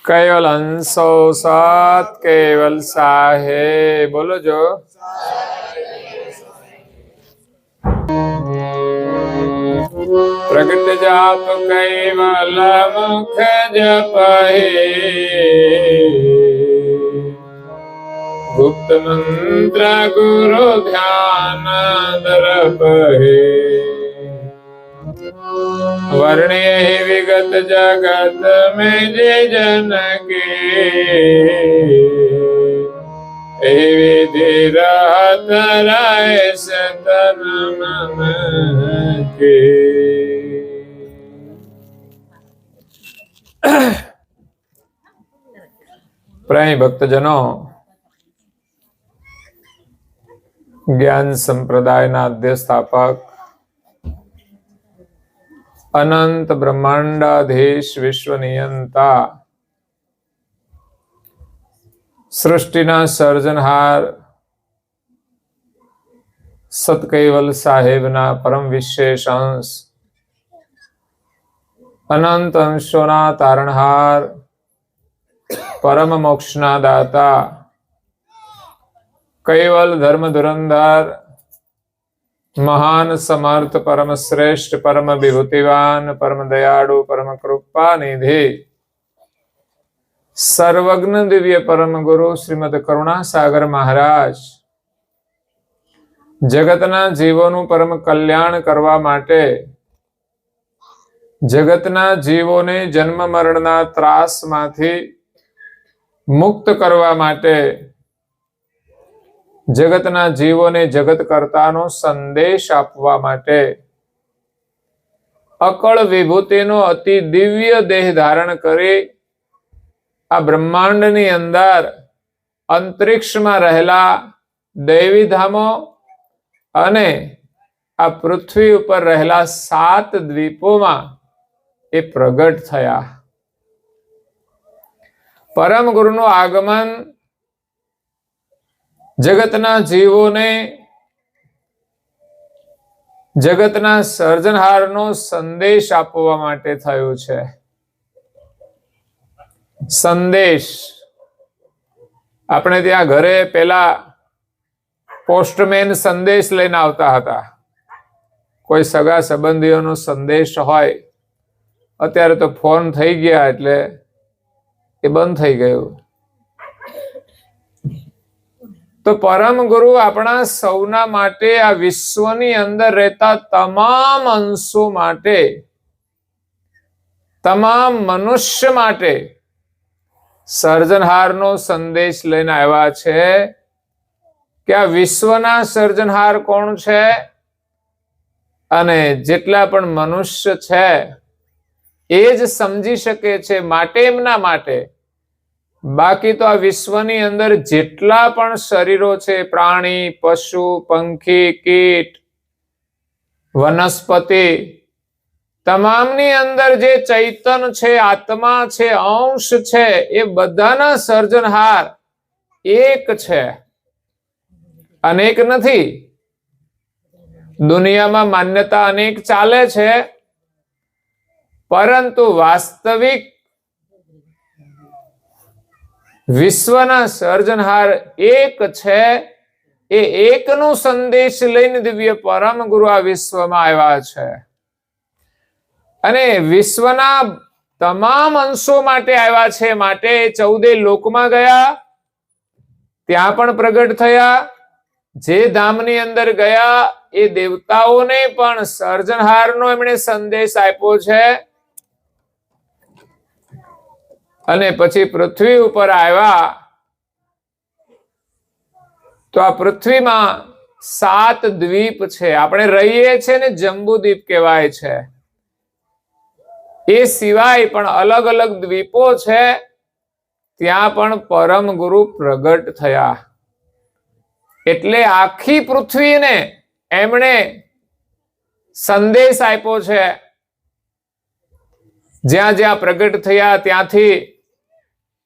કેવલ હંસો સત કેવલ સાહે બોલો જો પ્રગટ જાપ કૈવલ મુખ જપહે ગુપ્ત મંત્ર ગુરુ ધ્યાન દર્પહે वर्ण्य ही विगत जगत में जे जन के विधि रहत राय सतन मन के। प्रेमी भक्तजनों, ज्ञान संप्रदाय ना अध्यक्ष स्थापक अनंत ब्रह्मांडाधीश विश्व नियंता सृष्टिना सर्जनहार सतकैवल साहेबना परम विशेष अंश अनंत अंशोना तारणहार परम मोक्षना दाता कैवल धर्म धुरंधर महान समर्थ परम श्रेष्ठ परम विभूतिवान परम दयाळु परम कृपा निधि सर्वज्ञ दिव्य परम गुरु श्रीमद करुणा सागर महाराज जगतना जीवोनु परम कल्याण करवा माटे जगतना जीवोने जन्म मरणना त्रास माथी मुक्त करवा माटे जगतना जीवोने जगत कर्तानो संदेश आपवा माटे अकळ विभूतिनो अति दिव्य देह धारण करे आ ब्रह्मांडनी अंदर अंतरिक्षमां रहेला दैवी धामो अने आ पृथ्वी उपर रहेला 7 द्वीपोमां ए प्रगट थया। परम गुरुनो आगमन जगतना जीवोने जगतना सर्जनहारनो संदेश आपवा माटे थयो छे। संदेश आपणे त्यां घरे पेला पोस्टमेन संदेश लईने आवता हता। कोई सगा संबंधीओनो संदेश होय, अत्यारे तो फोन थई गया एटले ए बंध थई गयुं। तो परम गुरु अपना सौना माटे आ विश्वनी अंदर रहता तमाम अंशों माटे तमाम मनुष्य माटे सर्जनहारनो संदेश लईने आव्या छे कि आ विश्वना सर्जनहार कोण छे अने जेटला पण मनुष्य छे ए ज समजी शके छे माटे एमना माटे। बाकी तो आ विश्वनी अंदर जेटला पण शरीरो छे प्राणी पशु पंखी कीट वनस्पति तमामनी अंदर जे चैतन छे आत्मा छे अंश छे ए बधाना सर्जनहार एक छे, अनेक नथी। दुनियामां मान्यता अनेक चाले छे परंतु वास्तविक विश्वना सर्जनहार एक छे। ए एकनो संदेश लईने दिव्य परम गुरु आ विश्वमां आव्या छे अने विश्वना तमाम अंशो माटे आव्या छे। माटे 14 लोकमां गया, त्यां पण प्रगट थया। जे धामनी अंदर गया ए देवताओने पण सर्जनहारनो एमणे संदेश आप्यो छे अने पछी पृथ्वी उपर आव्या तो आ पृथ्वी में 7 द्वीप छे। आपणे रहीए छे ने जंबूद्वीप कहेवाय छे। ए सिवाय पण अलग अलग द्वीपो छे, त्यां पण परम गुरु प्रगट थया। एटले आखी पृथ्वीने एमणे संदेश आप्यो छे। ज्यां ज्यां प्रगट थया त्यांथी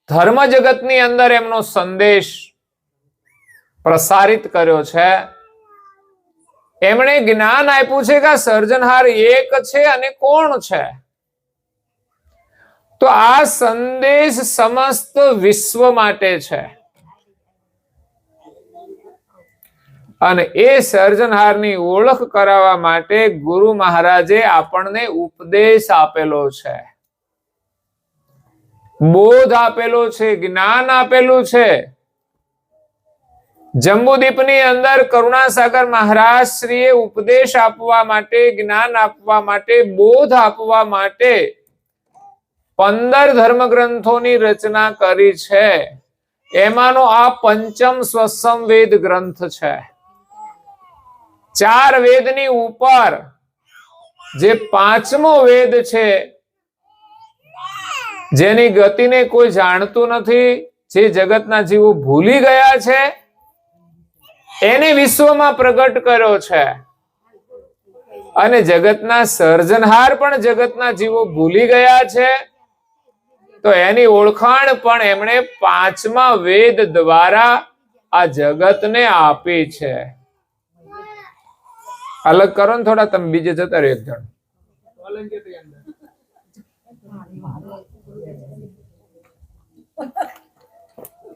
धर्म जगतनी अंदर एमनो संदेश प्रसारित कर्यो छे। एमणे ज्ञान आप्युं छे के सर्जनहार एक छे अने कोण छे। તો આ સંદેશ સમસ્ત વિશ્વ માટે છે અને એ સર્જનહારની ઓળખ કરાવવા માટે ગુરુ મહારાજે આપણને ઉપદેશ આપેલો છે, બોધ આપેલો છે, જ્ઞાન આપેલું છે. જંબુદીપની અંદર કરુણાસાગર મહારાજ શ્રીએ ઉપદેશ આપવા માટે, જ્ઞાન આપવા માટે, બોધ આપવા માટે 15 ધર્મગ્રંથોની રચના કરી છે. એમાંનો આ પંચમ સ્વસંવેદ ગ્રંથ છે. 4 વેદની ઉપર જે 5મો વેદ છે, જેની ગતિને કોઈ જાણતું નથી, જે જગતના જીવો ભૂલી ગયા છે, એને વિશ્વમાં પ્રગટ કર્યો છે. અને જગતના સર્જનહાર પણ જગતના જીવો ભૂલી ગયા છે, તો એની ઓળખાણ પણ એમણે 5મા વેદ દ્વારા આ જગતને આપી છે. અલગ કરો ને થોડા, તમે બીજે જતા રહ્યો એક જણ.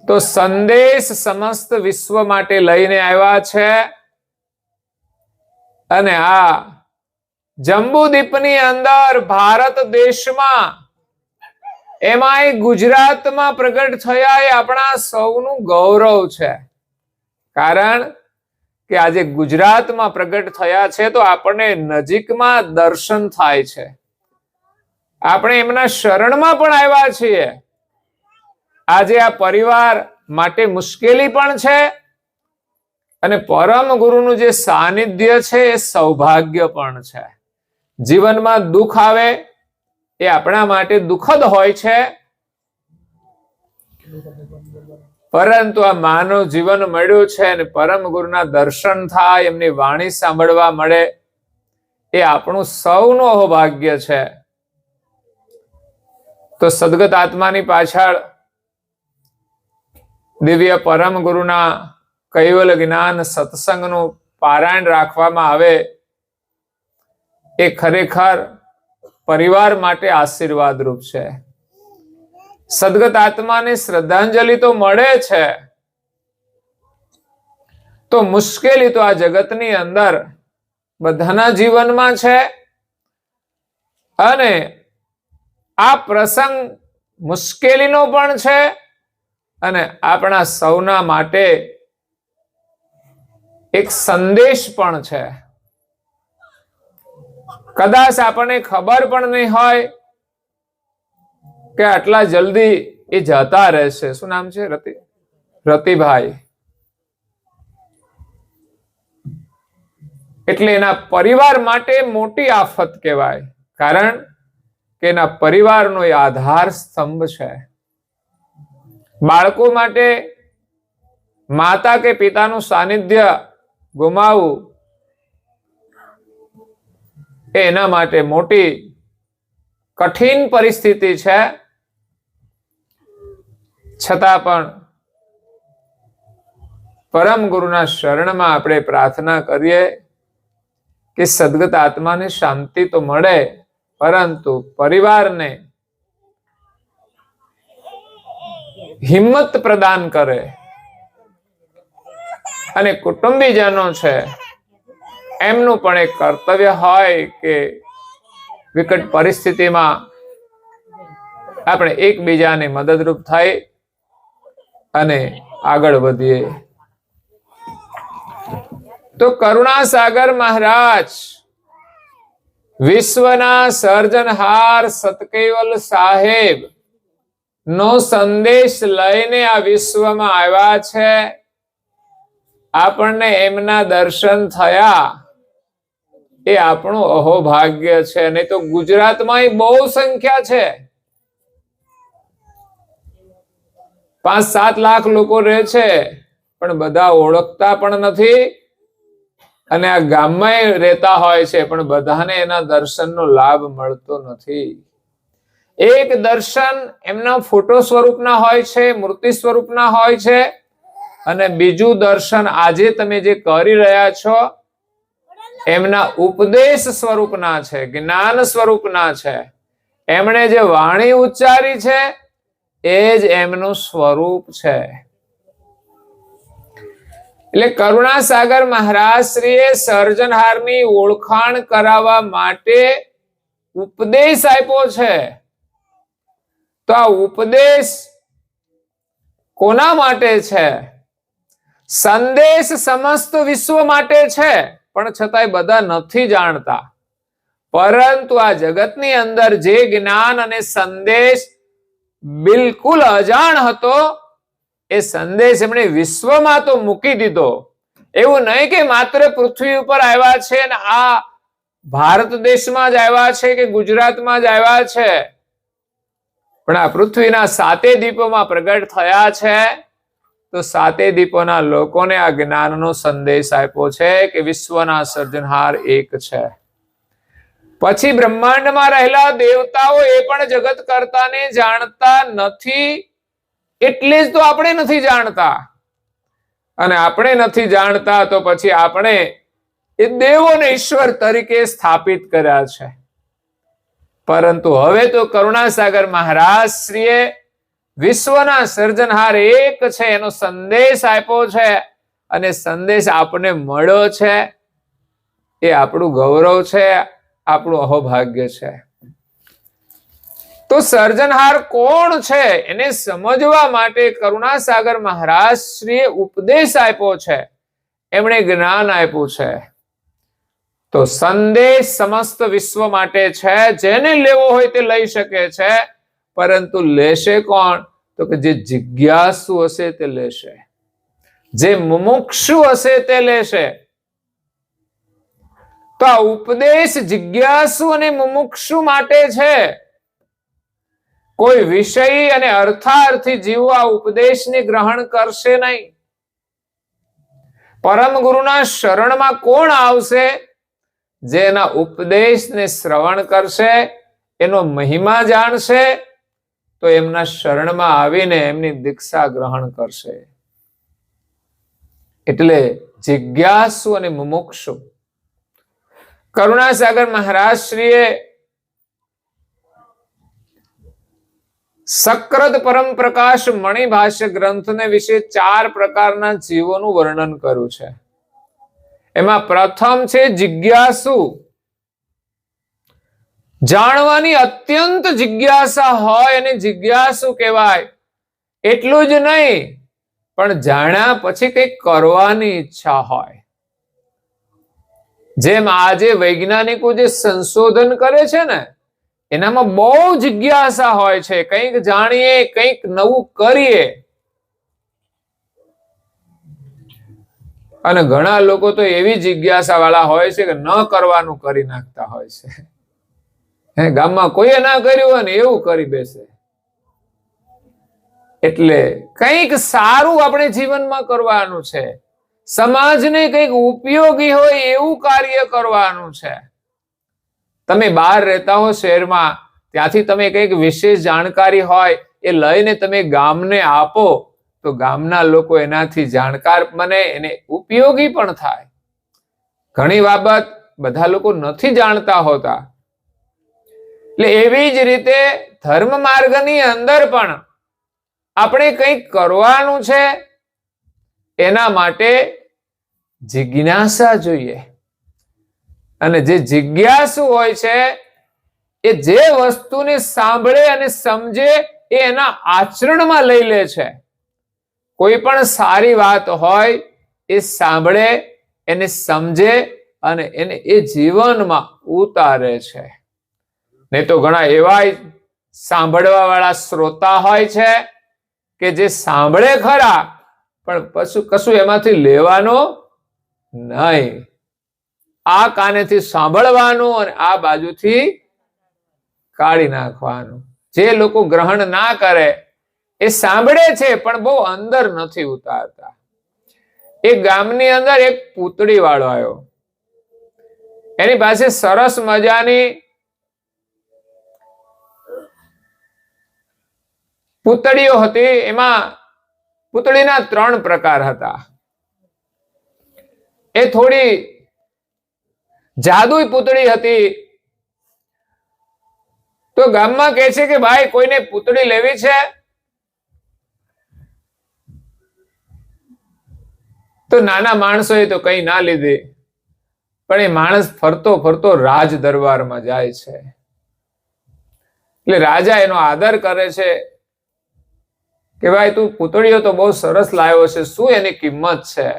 તો સંદેશ સમસ્ત વિશ્વ માટે લઈને આવ્યા છે. અને આ જંબુદીપની અંદર ભારત દેશમાં, એમાંય ગુજરાતમાં પ્રગટ થયા એ આપણા સૌનું ગૌરવ છે. કારણ કે આજે ગુજરાતમાં પ્રગટ થયા છે તો આપણને નજીકમાં દર્શન થાય છે, આપણે એમના શરણમાં પણ આવ્યા છીએ. આજે આ પરિવાર માટે મુશ્કેલી પણ છે અને પરમ ગુરુનું જે સાનિધ્ય છે એ સૌભાગ્ય પણ છે. જીવનમાં દુઃખ આવે એ આપણા માટે દુઃખદ હોય છે, પરંતુ આ માનવ જીવન મળ્યું છે અને પરમ ગુરુના દર્શન થાય, એમની વાણી સાંભળવા મળે, એ આપણું સૌનું અહોભાગ્ય છે. તો સદગત આત્માની પાછળ દિવ્ય પરમ ગુરુના કૈવલ જ્ઞાન સત્સંગનું પારાયણ રાખવામાં આવે, એ ખરેખર પરિવાર માટે આશીર્વાદ રૂપ છે. સદગત આત્માને શ્રદ્ધાંજલિ તો મળે છે, તો મુશ્કેલી તો આ જગતની અંદર બધાના જીવનમાં છે. અને આ પ્રસંગ મુશ્કેલીનો પણ છે અને આપણા સૌના માટે એક સંદેશ પણ છે. કદાચ આપણને ખબર પણ નહીં હોય કે આટલા જલ્દી એ જતા રહેશે. શું નામ છે? રતિભાઈ. એટલે એના પરિવાર માટે મોટી આફત કહેવાય, કારણ કે એના પરિવારનો એ આધાર સ્તંભ છે. બાળકો માટે માતા કે પિતાનું સાનિધ્ય ગુમાવવું એના માટે મોટી કઠિન પરિસ્થિતિ છે. છતાં પણ પરમ ગુરુના શરણમાં આપણે પ્રાર્થના કરીએ કે સદગત આત્માને શાંતિ તો મળે, પરંતુ પરિવારને હિંમત પ્રદાન કરે. અને કુટુંબીજનો છે એમનું પણ એક કર્તવ્ય હોય કે વિકટ પરિસ્થિતિમાં આપણે એકબીજાને મદદરૂપ થઈ અને આગળ વધીએ. તો કરુણાસાગર મહારાજ વિશ્વના સર્જનહાર સતકેવલ સાહેબ નો સંદેશ લઈને આ વિશ્વમાં આવ્યા છે. આપણને એમના દર્શન થયા એ આપણું અહોભાગ્ય છે. નહીં તો ગુજરાતમાં બહુ સંખ્યા છે, 5-7 લાખ લોકો રહે છે, પણ બધા ઓળખતા પણ નથી. અને આ ગામમાં રહેતા હોય છે, પણ બધાને એના દર્શનનો લાભ મળતો નથી. એક દર્શન એમના ફોટો સ્વરૂપના હોય છે, મૂર્તિ સ્વરૂપના હોય છે, અને બીજું દર્શન આજે તમે જે કરી રહ્યા છો એમના ઉપદેશ સ્વરૂપના છે, જ્ઞાન સ્વરૂપના છે. એમણે જે વાણી ઉચ્ચારી છે એ જ એમનું સ્વરૂપ છે. એટલે કરુણાસાગર મહારાજ શ્રીએ સર્જનહારની ઓળખાણ કરાવવા માટે ઉપદેશ આપ્યો છે. તો આ ઉપદેશ કોના માટે છે? સંદેશ સમસ્ત વિશ્વ માટે છે, પણ છતાંય બધા નથી જાણતા. પરંતુ આ જગતની અંદર જે જ્ઞાન અને સંદેશ બિલકુલ અજાણ હતો, એ સંદેશ એમણે વિશ્વમાં તો મૂકી દીધો. એવું નહીં કે માત્ર પૃથ્વી ઉપર આવ્યા છે ને આ ભારત દેશમાં જ આવ્યા છે કે ગુજરાતમાં જ આવ્યા છે, પણ આ પૃથ્વીના 7 દીપોમાં પ્રગટ થયા છે. તો 7 દીપોના લોકોને આ જ્ઞાનનો સંદેશ આપ્યો છે કે વિશ્વના સર્જનહાર એક છે. પછી બ્રહ્માંડમાં રહેલા દેવતાઓ એ પણ જગત કર્તાને જાણતા નથી, એટલે જ તો આપણે નથી જાણતા. અને આપણે નથી જાણતા તો પછી આપણે એ દેવોને ઈશ્વર તરીકે સ્થાપિત કર્યા છે. પરંતુ હવે તો કરુણાસાગર મહારાજ શ્રીએ વિશ્વના સર્જનહાર એક છે એનો સંદેશ આપ્યો છે, અને સંદેશ આપને મળ્યો છે. એ આપણું ગૌરવ છે, આપણું અહોભાગ્ય છે. તો સર્જનહાર કોણ છે એને સમજવા માટે કરુણાસાગર મહારાજ શ્રીએ ઉપદેશ આપ્યો છે, એમણે જ્ઞાન આપ્યું છે. તો સંદેશ સમસ્ત વિશ્વ માટે છે. જેને લેવો હોય તે લઈ શકે છે, પરંતુ લેશે કોણ? તો કે જે જિજ્ઞાસુ હશે તે લેશે, જે મુમુક્ષુ હશે તે લેશે. તો આ ઉપદેશ જિજ્ઞાસુ અને મુમુક્ષુ માટે છે. કોઈ વિષય અને અર્થાર્થી જીવો આ ઉપદેશને ગ્રહણ કરશે નહીં. પરમ ગુરુના શરણમાં કોણ આવશે? જેના ઉપદેશને શ્રવણ કરશે, એનો મહિમા જાણશે, તો એમના શરણમાં આવીને એમની દીક્ષા ગ્રહણ કરશે. એટલે જિજ્ઞાસુ અને મુમુક્ષુ. કરુણાસાગર મહારાજ શ્રીએ સક્રદ પરમ પ્રકાશ મણિભાષ્ય ગ્રંથને વિશે 4 પ્રકારના જીવોનું વર્ણન કર્યું છે. એમાં પ્રથમ છે જિજ્ઞાસુ. જાણવાની અત્યંત જિજ્ઞાસા હોય અને જિજ્ઞાસુ કહેવાય. એટલું જ નહીં, પણ જાણ્યા પછી કંઈક કરવાની ઈચ્છા હોય. જેમ આજે વૈજ્ઞાનિકો જે સંશોધન કરે છે ને, એનામાં બહુ જિજ્ઞાસા હોય છે. કંઈક જાણીએ, કંઈક નવું કરીએ. અને ઘણા લોકો તો એવી જિજ્ઞાસા વાળા હોય છે કે ન કરવાનું કરી નાખતા હોય છે. ગામમાં કોઈએ ના કર્યું હોય ને એવું કરી બેસે. એટલે કંઈક સારું આપણે જીવનમાં કરવાનું છે. સમાજને કંઈક ઉપયોગી હોય એવું કાર્ય કરવાનું છે. તમે બહાર રહેતા હો શહેરમાં, ત્યાંથી તમે કંઈક વિશેષ જાણકારી હોય એ લઈને તમે ગામને આપો, તો ગામના લોકો એનાથી જાણકાર બને, એને ઉપયોગી પણ થાય. ઘણી બાબત બધા લોકો નથી જાણતા હોતા. એટલે એવી જ રીતે ધર્મ માર્ગની અંદર પણ આપણે કંઈક કરવાનું છે, એના માટે જિજ્ઞાસા જોઈએ. અને જે જિજ્ઞાસુ હોય છે એ જે વસ્તુને સાંભળે અને સમજે એ એના આચરણમાં લઈ લે છે. કોઈ પણ સારી વાત હોય એ સાંભળે, એને સમજે અને એને એ જીવનમાં ઉતારે છે. નહીં તો ઘણા એવા સાંભળવા વાળા શ્રોતા હોય છે કે જે સાંભળે ખરા, પણ કશું એમાંથી લેવાનું નહીં. આ કાનેથી સાંભળવાનું અને આ બાજુથી કાઢી નાખવાનું. જે લોકો ગ્રહણ ના કરે એ સાંભળે છે પણ બહુ અંદર નથી ઉતારતા. એક ગામની અંદર એક પૂતળી વાળો આવ્યો. એની પાસે સરસ મજાની પૂતળીઓ હતી. એમાં પૂતળીના 3 પ્રકાર હતા. એ થોડી જાદુઈ પૂતળી હતી તો ગામમાં કહે છે કે ભાઈ કોઈને પૂતળી લેવી છે? તો નાના માણસોએ તો કઈ ના લીધી, પણ એ માણસ ફરતો ફરતો રાજ દરબારમાં જાય છે. એટલે રાજા એનો આદર કરે છે કે ભાઈ તું પૂતળીઓ તો બહુ સરસ લાવ્યો છે, શું એની કિંમત છે?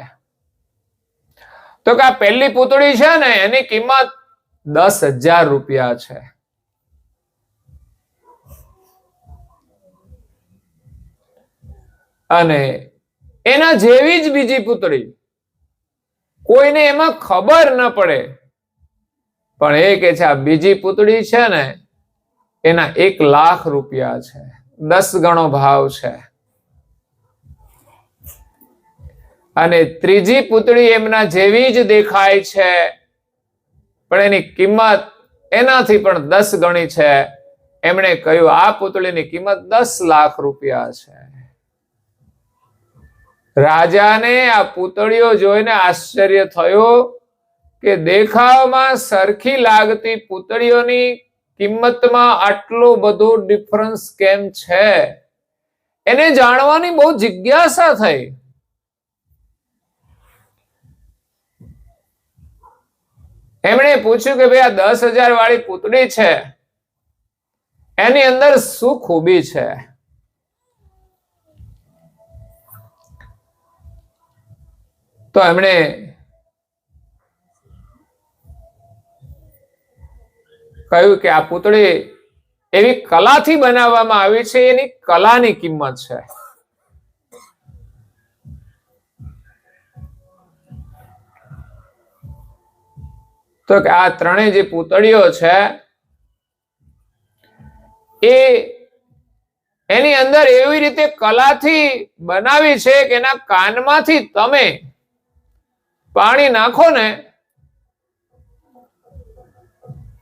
તો કે આ પહેલી પૂતળી છે ને એની કિંમત 10,000 રૂપિયા છે. અને એના જેવી જ બીજી પૂતળી, કોઈને એમાં ખબર ન પડે, પણ એ કે છે આ બીજી પૂતળી છે ને એના 1,00,000 રૂપિયા છે, 10 ગણો ભાવ છે. અને ત્રીજી પૂતળી એમના જેવી જ દેખાય છે, પણ એની કિંમત એનાથી પણ 10 ગણી છે. એમણે કહ્યું આ પૂતળીની કિંમત 10,00,000 રૂપિયા છે. રાજાને આ પૂતળીઓ જોઈને આશ્ચર્ય થયું કે દેખાવમાં સરખી લાગતી પૂતળીઓની કિંમતમાં આટલો બધો ડિફરન્સ કેમ છે? એને જાણવાની બહુ જિજ્ઞાસા થઈ. એમણે પૂછ્યું કે ભાઈ આ 10,000 વાળી પૂતળી છે, એની અંદર શું ખૂબી છે? તો એમણે કહ્યું કે આ પૂતળી એવી કલાથી બનાવવામાં આવી છે, એની કલાની કિંમત છે. તો કે આ ત્રણેય જે પૂતળીઓ છે એ એની અંદર એવી રીતે કલાથી બનાવી છે કે એના કાનમાંથી તમે પાણી નાખો ને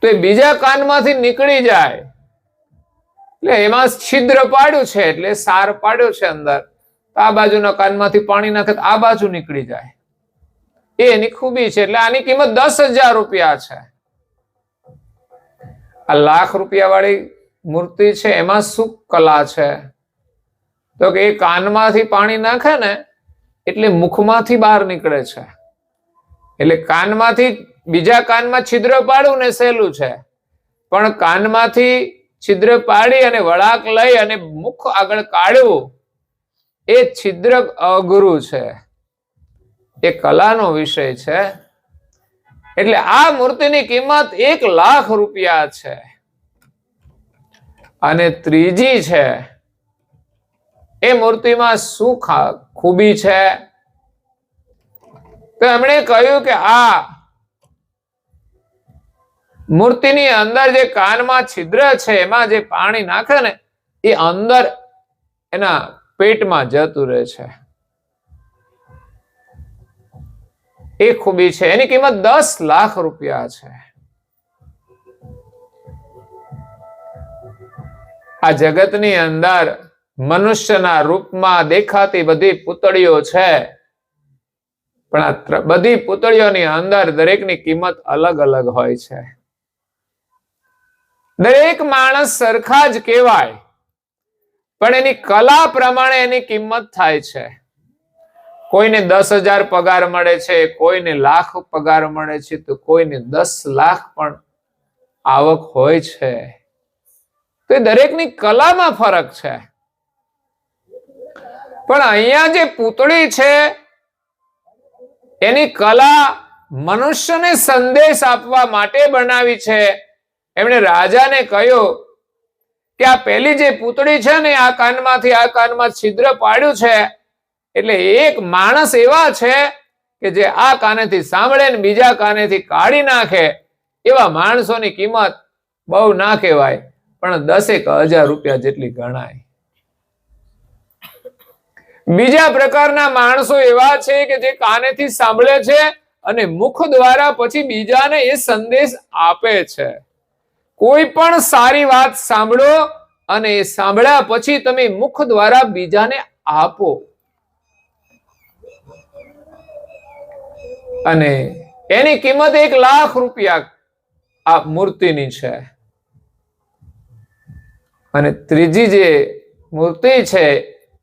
તો એ બીજા કાનમાંથી નીકળી જાય. એટલે એમાં છિદ્ર પાડ્યું છે, એટલે સાર પાડ્યો છે અંદર, આ બાજુના કાનમાંથી પાણી નાખે તો આ બાજુ નીકળી જાય. એ એની ખૂબી છે. એટલે આની કિંમત 10,000 રૂપિયા છે. આ 1,00,000 રૂપિયા વાળી મૂર્તિ છે, એમાં શું કલા છે? તો કે એ કાનમાંથી પાણી નાખે ને એટલે મુખમાંથી બહાર નીકળે છે. એટલે કાનમાંથી બીજા કાનમાં છિદ્ર પાડવું ને સહેલું છે, પણ કાનમાંથી છિદ્ર પાડી અને વળાંક લઈ અને મુખ આગળ કાઢવું એ છિદ્ર અઘરું છે. એ કલાનો વિષય છે. એટલે આ મૂર્તિની કિંમત 1,00,000 રૂપિયા છે. અને ત્રીજી છે એ મૂર્તિમાં શું ખૂબી છે? તો એમણે કહ્યું કે આ મૂર્તિની અંદર જે કાનમાં છિદ્ર છે એમાં જે પાણી નાખે ને એ અંદર એના પેટમાં જતું રહે છે. એ ખૂબી છે. એની કિંમત 10,00,000 રૂપિયા છે. આ જગતની અંદર મનુષ્યના રૂપમાં દેખાતી બધી પૂતળીઓ છે, પણ આ બધી પૂતળીઓની અંદર દરેકની કિંમત અલગ અલગ હોય છે. દરેક માણસ સરખા જ કહેવાય, પણ એની કલા પ્રમાણે એની કિંમત થાય છે. કોઈને 10,000 પગાર મળે છે, કોઈને 1,00,000 પગાર મળે છે, તો કોઈને 10,00,000 પણ આવક હોય છે. તો એ દરેકની કલામાં ફરક છે. પણ અહીંયા જે પૂતળી છે એની કલા મનુષ્યને સંદેશ આપવા માટે બનાવી છે. એમણે રાજાને કહ્યું કે આ પહેલી જે પૂતળી છે ને આ કાનમાંથી આ કાનમાં છિદ્ર પાડ્યું છે, એટલે એક માણસ એવા છે કે જે આ કાનેથી સાંભળે ને બીજા કાનેથી કાઢી નાખે, એવા માણસોની કિંમત બહુ ના કહેવાય, પણ 10,000 રૂપિયા જેટલી ગણાય. બીજા પ્રકારના માણસો એવા છે કે જે કાનેથી સાંભળે છે અને મુખ દ્વારા પછી બીજાને એ સંદેશ આપે છે. કોઈ પણ સારી વાત સાંભળો અને એ સાંભળ્યા પછી તમે મુખ દ્વારા બીજાને આપો. અને એની કિંમત 1,00,000 રૂપિયા આ મૂર્તિની છે. અને ત્રીજી જે મૂર્તિ છે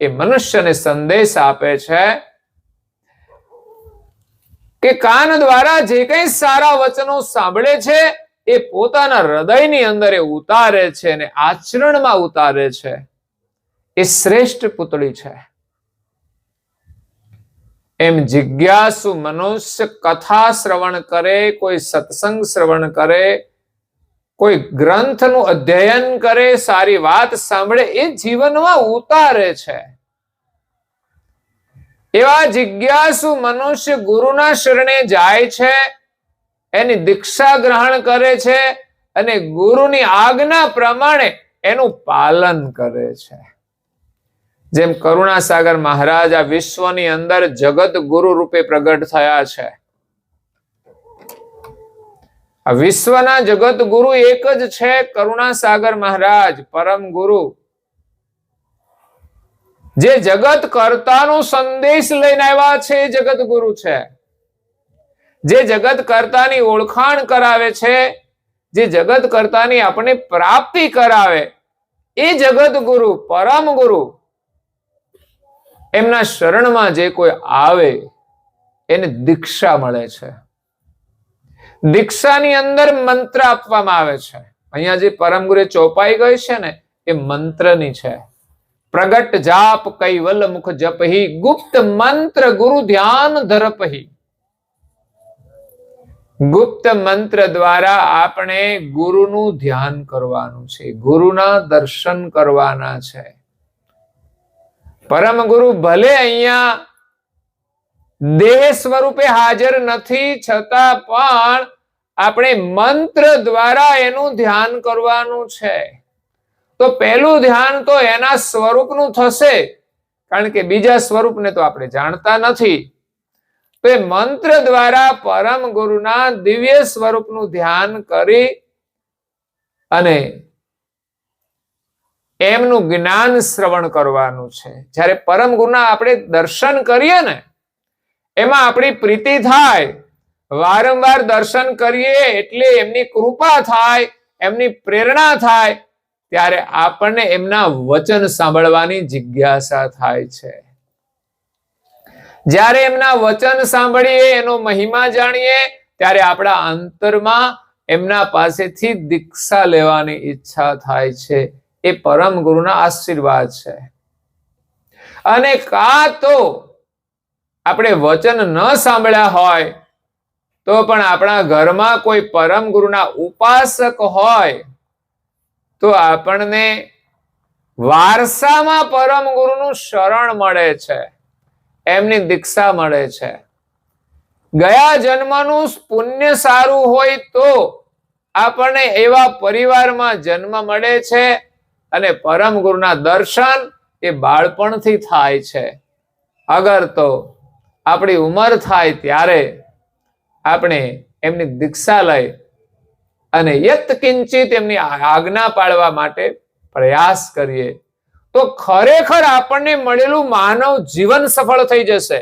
એ મનુષ્યને સંદેશ આપે છે કે કાન દ્વારા જે કંઈ સારા વચનો સાંભળે છે એ પોતાના હૃદયની અંદર એ ઉતારે છે અને આચરણમાં ઉતારે છે. એ શ્રેષ્ઠ પુતળી છે. એમ જિજ્ઞાસુ મનુષ્ય કથા શ્રવણ કરે, કોઈ સત્સંગ શ્રવણ કરે, કોઈ ગ્રંથનું અધ્યયન કરે, સારી વાત સાંભળે, એ જીવનમાં ઉતારે છે. એવા જિજ્ઞાસુ મનુષ્ય ગુરુના શરણે જાય છે, એની દીક્ષા ગ્રહણ કરે છે અને ગુરુની આજ્ઞા પ્રમાણે એનું પાલન કરે છે. જેમ કરુણાસાગર મહારાજ આ વિશ્વની અંદર જગત ગુરુ રૂપે પ્રગટ થયા છે. આ વિશ્વના જગત ગુરુ એક જ છે, કરુણાસાગર મહારાજ પરમ ગુરુ, જે જગત કર્તાનો સંદેશ લઈને આવ્યા છે. એ જગત ગુરુ છે, જે જગત કર્તાની ઓળખાણ કરાવે છે, જે જગત કર્તાની આપણે પ્રાપ્તિ કરાવે, એ જગત ગુરુ પરમ ગુરુ. એમના શરણમાં જે કોઈ આવે એને દીક્ષા મળે છે. દીક્ષાની અંદર મંત્ર આપવામાં આવે છે. અહીંયા જે પરમ ગુરુ ચોપાઈ ગઈ છે ને એ મંત્રની છે. પ્રગટ જાપ કૈવલ મુખ જપહી, ગુપ્ત મંત્ર ગુરુ ધ્યાન ધરપહી. ગુપ્ત મંત્ર દ્વારા આપણે ગુરુનું ધ્યાન કરવાનું છે, ગુરુના દર્શન કરવાના છે. પરમ ગુરુ ભલે અહીંયા દેહ સ્વરૂપે હાજર નથી, છતાં પણ આપણે મંત્ર દ્વારા એનું ધ્યાન કરવાનું છે. તો પહેલું ધ્યાન તો એના સ્વરૂપનું થશે, કારણ કે બીજા સ્વરૂપને તો આપણે જાણતા નથી. તો એ મંત્ર દ્વારા પરમ ગુરુના દિવ્ય સ્વરૂપનું ધ્યાન કરી અને એમનું જ્ઞાન શ્રવણ કરવાનું છે. જ્યારે પરમ ગુરુના આપણે દર્શન કરીએ ને એમાં આપણી પ્રીતિ થાય. વારંવાર દર્શન કરીએ એટલે એમની કૃપા થાય, એમની પ્રેરણા થાય, ત્યારે આપણને એમના વચન સાંભળવાની જિજ્ઞાસા થાય છે. જ્યારે એમના વચન સાંભળીએ, એનો મહિમા જાણીએ, ત્યારે આપણા અંતરમાં એમના પાસેથી દીક્ષા લેવાની ઈચ્છા થાય છે. એ પરમ ગુરુના આશીર્વાદ છે. અને કાં તો આપણે વચન ન સાંભળ્યા હોય તો પણ આપણા ઘરમાં કોઈ પરમ ગુરુના ઉપાસક હોય તો આપણને વારસામાં પરમ ગુરુનું શરણ મળે છે, એમની દીક્ષા મળે છે. ગયા જન્મનું પુણ્ય સારું હોય તો આપણને એવા પરિવારમાં જન્મ મળે છે અને પરમ ગુરુના દર્શન એ બાળપણથી થાય છે. અગર તો આપણી ઉંમર થાય ત્યારે આપણે એમની દીક્ષા લઈ અને યત્કિંચિત એમની આજ્ઞા પાળવા માટે પ્રયાસ કરીએ તો ખરેખર આપણને મળેલું માનવ જીવન સફળ થઈ જશે.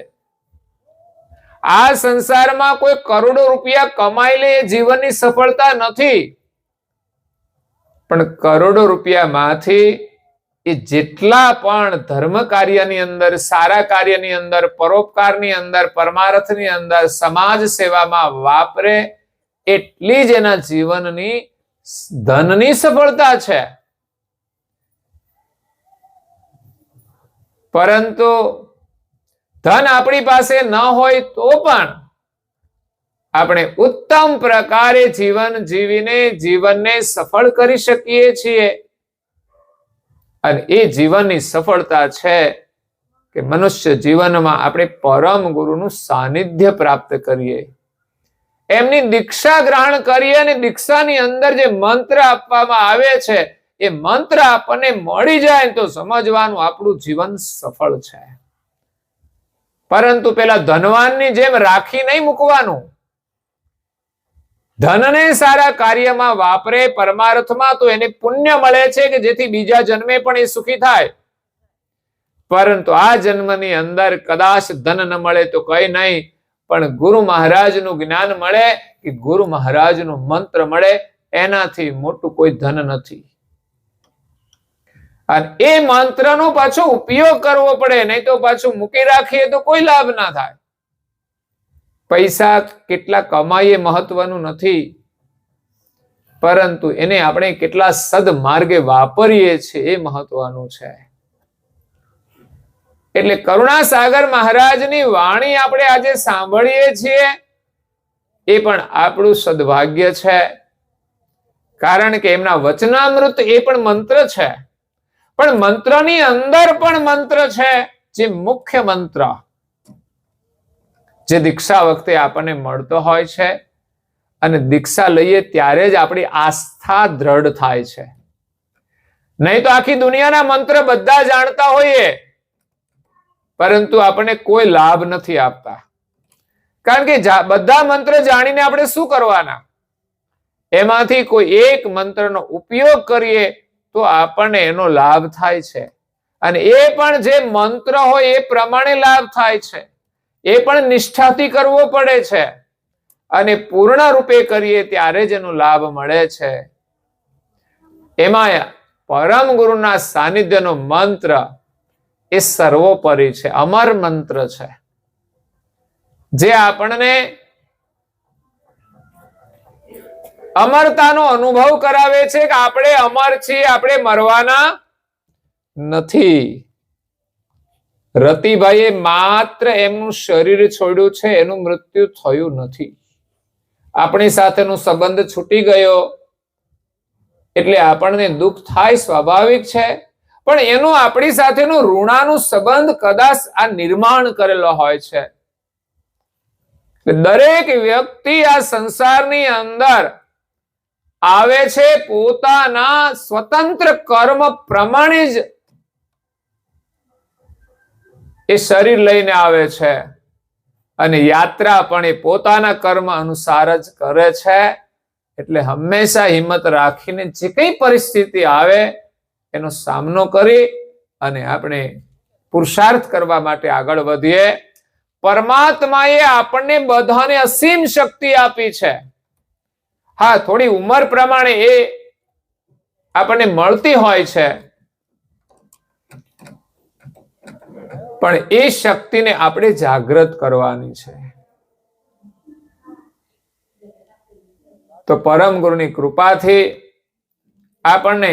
આ સંસારમાં કોઈ કરોડો રૂપિયા કમાઈ લે એ જીવનની સફળતા નથી, પણ કરોડો રૂપિયામાંથી એ જેટલા પણ ધર્મ કાર્યની અંદર, સારા કાર્યની અંદર, પરોપકારની અંદર, પરમાર્થની અંદર, સમાજ સેવામાં વાપરે એટલી જ એના જીવનની ધનની સફળતા છે. પરંતુ ધન આપણી પાસે ન હોય તો પણ આપણે ઉત્તમ પ્રકારે જીવન જીવીને જીવનને સફળ કરી શકીએ છીએ. અને એ જીવનની સફળતા છે કે મનુષ્ય જીવનમાં આપણે પરમ ગુરુનું સાનિધ્ય પ્રાપ્ત કરીએ, એમની દીક્ષા ગ્રહણ કરીએ અને દીક્ષાની અંદર જે મંત્ર આપવામાં આવે છે એ મંત્ર આપણને મળી જાય તો સમજવાનું આપણું જીવન સફળ છે. પરંતુ પેલા ધનવાનની જેમ રાખી નહીં મૂકવાનું. ધનને સારા કાર્યમાં વાપરે, પરમાર્થમાં, તો એને પુણ્ય મળે છે કે જેથી બીજા જન્મે પણ એ સુખી થાય. પરંતુ આ જન્મની અંદર કદાચ ધન ન મળે તો કઈ નહીં, પણ ગુરુ મહારાજનું જ્ઞાન મળે કે ગુરુ મહારાજનું મંત્ર મળે, એનાથી મોટું કોઈ ધન નથી. અને એ મંત્રનો પાછો ઉપયોગ કરવો પડે, નહીં તો પાછું મૂકી રાખીએ તો કોઈ લાભ ના થાય. પૈસા કેટલા કમાઈએ મહત્વનું નથી, પરંતુ એને આપણે કેટલા સદમાર્ગે વાપરીએ છીએ એ મહત્વનું છે. એટલે કરુણાસાગર મહારાજની વાણી આપણે આજે સાંભળીએ છીએ એ પણ આપણું સદભાગ્ય છે, કારણ કે એમના વચનામૃત એ પણ મંત્ર છે, પણ મંત્રની અંદર પણ મંત્ર છે, જે મુખ્ય મંત્ર જે દીક્ષા વખતે આપણને મળતો હોય છે, અને દીક્ષા લઈએ ત્યારે જ આપણી આસ્થા દ્રઢ થાય છે. નહીં તો આખી દુનિયાના મંત્ર બધા જાણતા હોઈએ, પરંતુ આપણને કોઈ લાભ નથી આપતા, કારણ કે બધા મંત્ર જાણીને આપણે શું કરવાના? એમાંથી કોઈ એક મંત્રનો ઉપયોગ કરીએ તો આપણને એનો લાભ થાય છે, અને એ પણ જે મંત્ર હોય એ પ્રમાણે લાભ થાય છે. એ પણ નિષ્ઠાથી કરવો પડે છે, અને પૂર્ણ રૂપે કરીએ ત્યારે જ એનો લાભ મળે છે. એમાં પરમ ગુરુના સાનિધ્યનો મંત્ર એ સર્વોપરી છે, અમર મંત્ર છે, જે આપણને અમરતાનો અનુભવ કરાવે છે કે આપણે અમર છીએ, આપણે મરવાના નથી. રતિભાઈએ માત્ર એમનું શરીર છોડ્યું છે, એનું મૃત્યુ થયું નથી. આપણી સાથેનો સંબંધ છૂટી ગયો એટલે આપણને દુઃખ થાય, સ્વાભાવિક છે, પણ એનો આપણી સાથેનો ઋણાનો સંબંધ કદાચ આ નિર્માણ કરેલો હોય છે. દરેક વ્યક્તિ આ સંસારની અંદર આવે છે પોતાના સ્વતંત્ર કર્મ પ્રમાણે જ એ શરીર લઈને આવે છે, અને યાત્રા પણ એ પોતાના કર્મ અનુસાર જ કરે છે. એટલે હંમેશા હિંમત રાખીને જે કઈ પરિસ્થિતિ આવે એનો સામનો કરી અને આપણે પુરુષાર્થ કરવા માટે આગળ વધીએ. પરમાત્માએ આપણને બધાને અસીમ શક્તિ આપી છે. હા, થોડી ઉંમર પ્રમાણે એ આપણને મળતી હોય છે, પણ એ શક્તિને આપણે જાગૃત કરવાની છે. તો પરમ ગુરુની કૃપાથી આપણને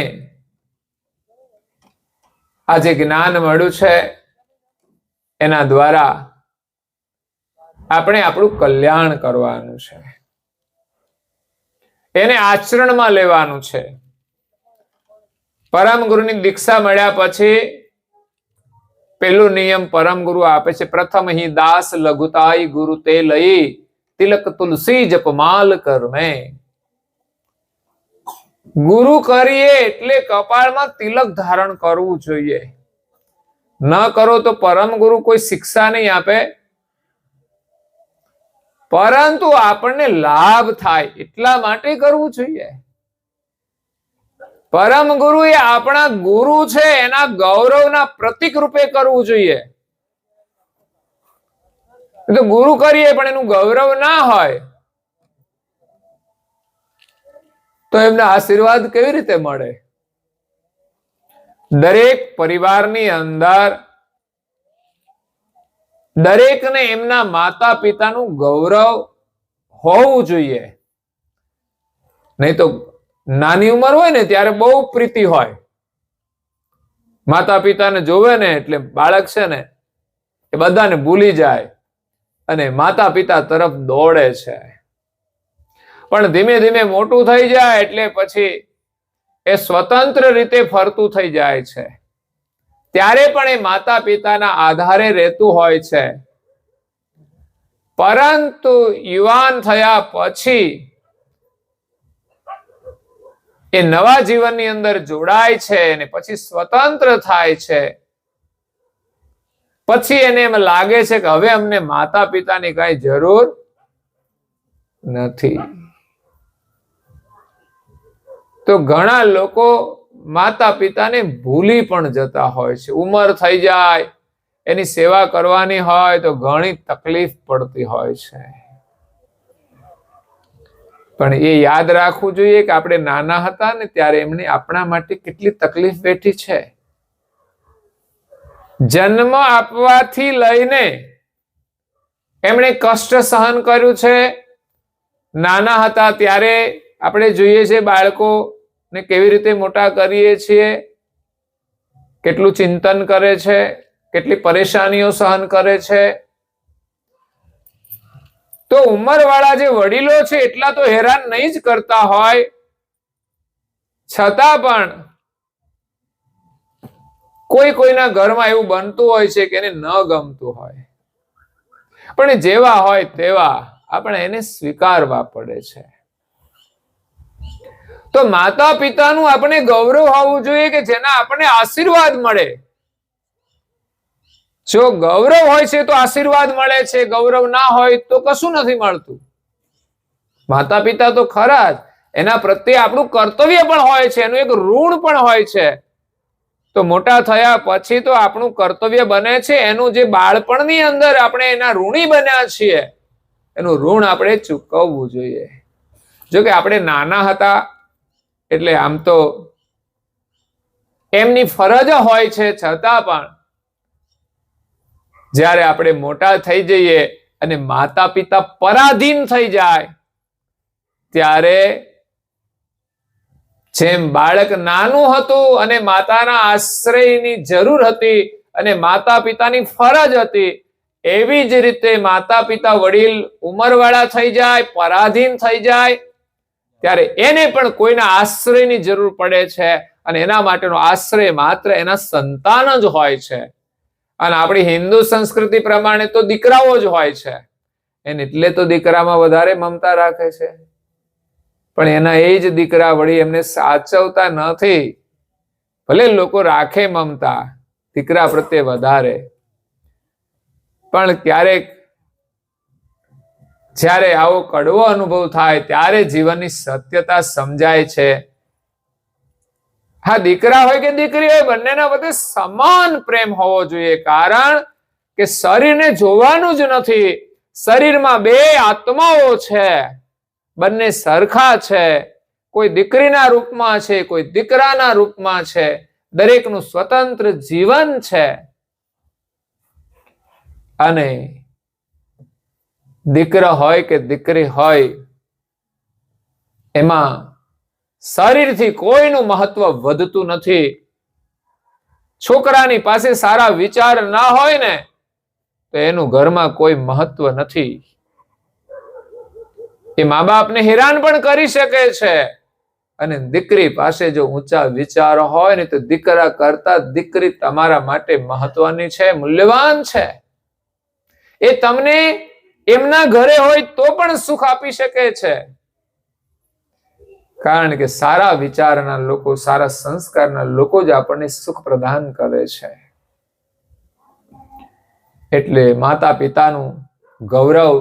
આ જે જ્ઞાન મળ્યું છે એના દ્વારા આપણે આપણું કલ્યાણ કરવાનું છે, એને આચરણમાં લેવાનું છે. પરમ ગુરુની દીક્ષા મળ્યા પછી પેલો નિયમ પરમ ગુરુ આપે છે, પ્રથમ હિ દાસ લઘુતાઈ ગુરુ તે લઈ તિલક તુલસી જપમાલ કર મેં. ગુરુ કરીએ એટલે કપાળમાં તિલક ધારણ કરવું જોઈએ. ન કરો તો પરમ ગુરુ કોઈ શિક્ષા નહીં આપે, પરંતુ આપણને લાભ થાય એટલા માટે કરવું જોઈએ. પરમ ગુરુ એ આપણા ગુરુ છે, એના ગૌરવના પ્રતીક રૂપે કરવું જોઈએ. તો ગુરુ કરીએ પણ એનું ગૌરવ ના હોય તો એમના આશીર્વાદ કેવી રીતે મળે? દરેક પરિવારની અંદર દરેકને એમના માતા પિતાનું ગૌરવ હોવું જોઈએ. નહીં તો નાની ઉંમર હોય ને ત્યારે બહુ પ્રીતિ હોય, માતા પિતાને જોવે ને એટલે બાળક છે ને એ બધાને ભૂલી જાય અને માતા પિતા તરફ દોડે છે. પણ ધીમે ધીમે મોટું થઈ જાય એટલે પછી એ સ્વતંત્ર રીતે ફરતું થઈ જાય છે, ત્યારે પણ એ માતા પિતાના આધારે રહેતું હોય છે. પરંતુ યુવાન થયા પછી એ નવા જીવનની અંદર જોડાય છે અને પછી સ્વતંત્ર થાય છે. પછી એને એમ લાગે છે કે હવે અમને માતા પિતાની કઈ જરૂર નથી. તો ઘણા લોકો માતા પિતાને ભૂલી પણ જતા હોય છે. ઉંમર થઈ જાય, એની સેવા કરવાની હોય તો ઘણી તકલીફ પડતી હોય છે. પણ એ યાદ રાખવું જોઈએ કે આપણે નાના હતા ને ત્યારે એમને આપણા માટે કેટલી તકલીફ વેઠી છે. જન્મ આપવાથી લઈને એમણે કષ્ટ સહન કર્યું છે. નાના હતા ત્યારે આપણે જોઈએ છે બાળકોને કેવી રીતે મોટા કરીએ છીએ, કેટલું ચિંતન કરે છે, કેટલી પરેશાનીઓ સહન કરે છે. તો ઉંમરવાળા જે વડીલો છે એટલા તો હેરાન નહીં જ કરતા હોય, છતાં પણ કોઈના ઘરમાં એવું બનતું હોય છે કે એને ન ગમતું હોય, પણ જેવા હોય તેવા આપણે એને સ્વીકારવા પડે છે. તો માતા પિતાનું આપણે ગૌરવ હોવું જોઈએ કે જેના આપણે આશીર્વાદ મળે. જો ગૌરવ હોય છે તો આશીર્વાદ મળે છે, ગૌરવ ના હોય તો કશું નથી મળતું. માતા પિતા તો ખરા જ, એના પ્રત્યે આપણું કર્તવ્ય પણ હોય છે, એનું એક ઋણ પણ હોય છે. તો મોટા થયા પછી તો આપણું કર્તવ્ય બને છે એનું જે બાળપણની અંદર આપણે એના ઋણી બન્યા છીએ એનું ઋણ આપણે ચૂકવવું જોઈએ. જો કે આપણે નાના હતા એટલે આમ તો એમની ફરજ હોય છે, છતાં પણ જ્યારે આપણે મોટા થઈ જઈએ અને માતા પિતા પરાધીન થઈ જાય ત્યારે જેમ બાળક નાનું હતું અને માતાના આશ્રયની જરૂર હતી અને માતા પિતાની ફરજ હતી, એવી જ રીતે માતા પિતા વડીલ ઉંમરવાળા થઈ જાય, પરાધીન થઈ જાય ત્યારે એને પણ કોઈના આશ્રયની જરૂર પડે છે અને એના માટેનો આશ્રય માત્ર એના સંતાન જ હોય છે. અને આપણી હિન્દુ સંસ્કૃતિ પ્રમાણે તો દીકરાઓ જ હોય છે, એને એટલે તો દીકરામાં વધારે મમતા રાખે છે. પણ એના એ જ દીકરા વળી એમને સાચવતા નથી. ભલે લોકો રાખે મમતા દીકરા પ્રત્યે વધારે, પણ ક્યારેક જ્યારે આવો કડવો અનુભવ થાય ત્યારે જીવનની સત્યતા સમજાય છે. હા, દીકરા હોય કે દીકરી હોય બંનેના વચ્ચે સમાન પ્રેમ હોવો જોઈએ, કારણ કે શરીરને જોવાનું જ નથી, શરીરમાં બે આત્માઓ છે, બંને સરખા છે. કોઈ દીકરીના રૂપમાં છે, કોઈ દીકરાના રૂપમાં છે, દરેકનું સ્વતંત્ર જીવન છે. અને દીકરો હોય કે દીકરી હોય એમાં શરીરથી કોઈનું મહત્વ વધતું નથી. છોકરાની પાસે સારા વિચાર ના હોય ને તો એનું ઘરમાં કોઈ મહત્વ નથી. એ મા બાપને હેરાન પણ કરી શકે છે. અને દીકરી પાસે જો ઊંચા વિચારો હોય ને તો દીકરા કરતા દીકરી તમારા માટે મહત્વની છે, મૂલ્યવાન છે. એ તમને એમના ઘરે હોય તો પણ સુખ આપી શકે છે, કારણ કે સારા વિચારના લોકો, સારા સંસ્કારના લોકો જ આપણને સુખ પ્રદાન કરે છે. એટલે માતા પિતાનું ગૌરવ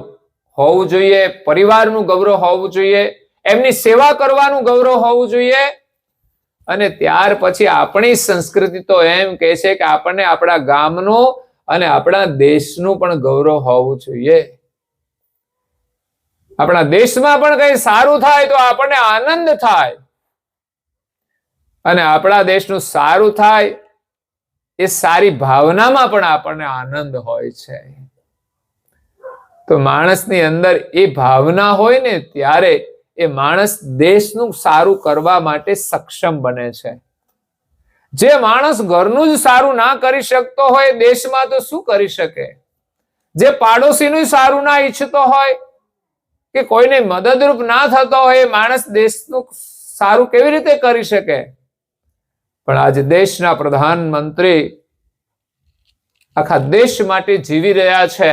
હોવું જોઈએ, પરિવારનું ગૌરવ હોવું જોઈએ, એમની સેવા કરવાનું ગૌરવ હોવું જોઈએ. અને ત્યાર પછી આપણી સંસ્કૃતિ તો એમ કહે છે કે આપણને આપણા ગામનું અને આપણા દેશનું પણ ગૌરવ હોવું જોઈએ. આપણા દેશમાં પણ કંઈ સારું થાય તો આપણને આનંદ થાય, અને આપણા દેશનું સારું થાય એ સારી ભાવનામાં પણ આપણને આનંદ હોય છે. તો માણસની અંદર એ ભાવના હોય ને ત્યારે એ માણસ દેશનું સારું કરવા માટે સક્ષમ બને છે. જે માણસ ઘરનું જ સારું ના કરી શકતો હોય દેશમાં તો શું કરી શકે? જે પાડોશીનું સારું ના ઈચ્છતો હોય કે કોઈને મદદરૂપ ના થતો હોય માણસ દેશનું સારું કેવી રીતે કરી શકે? પણ આજે દેશના પ્રધાનમંત્રી આખા દેશ માટે જીવી રહ્યા છે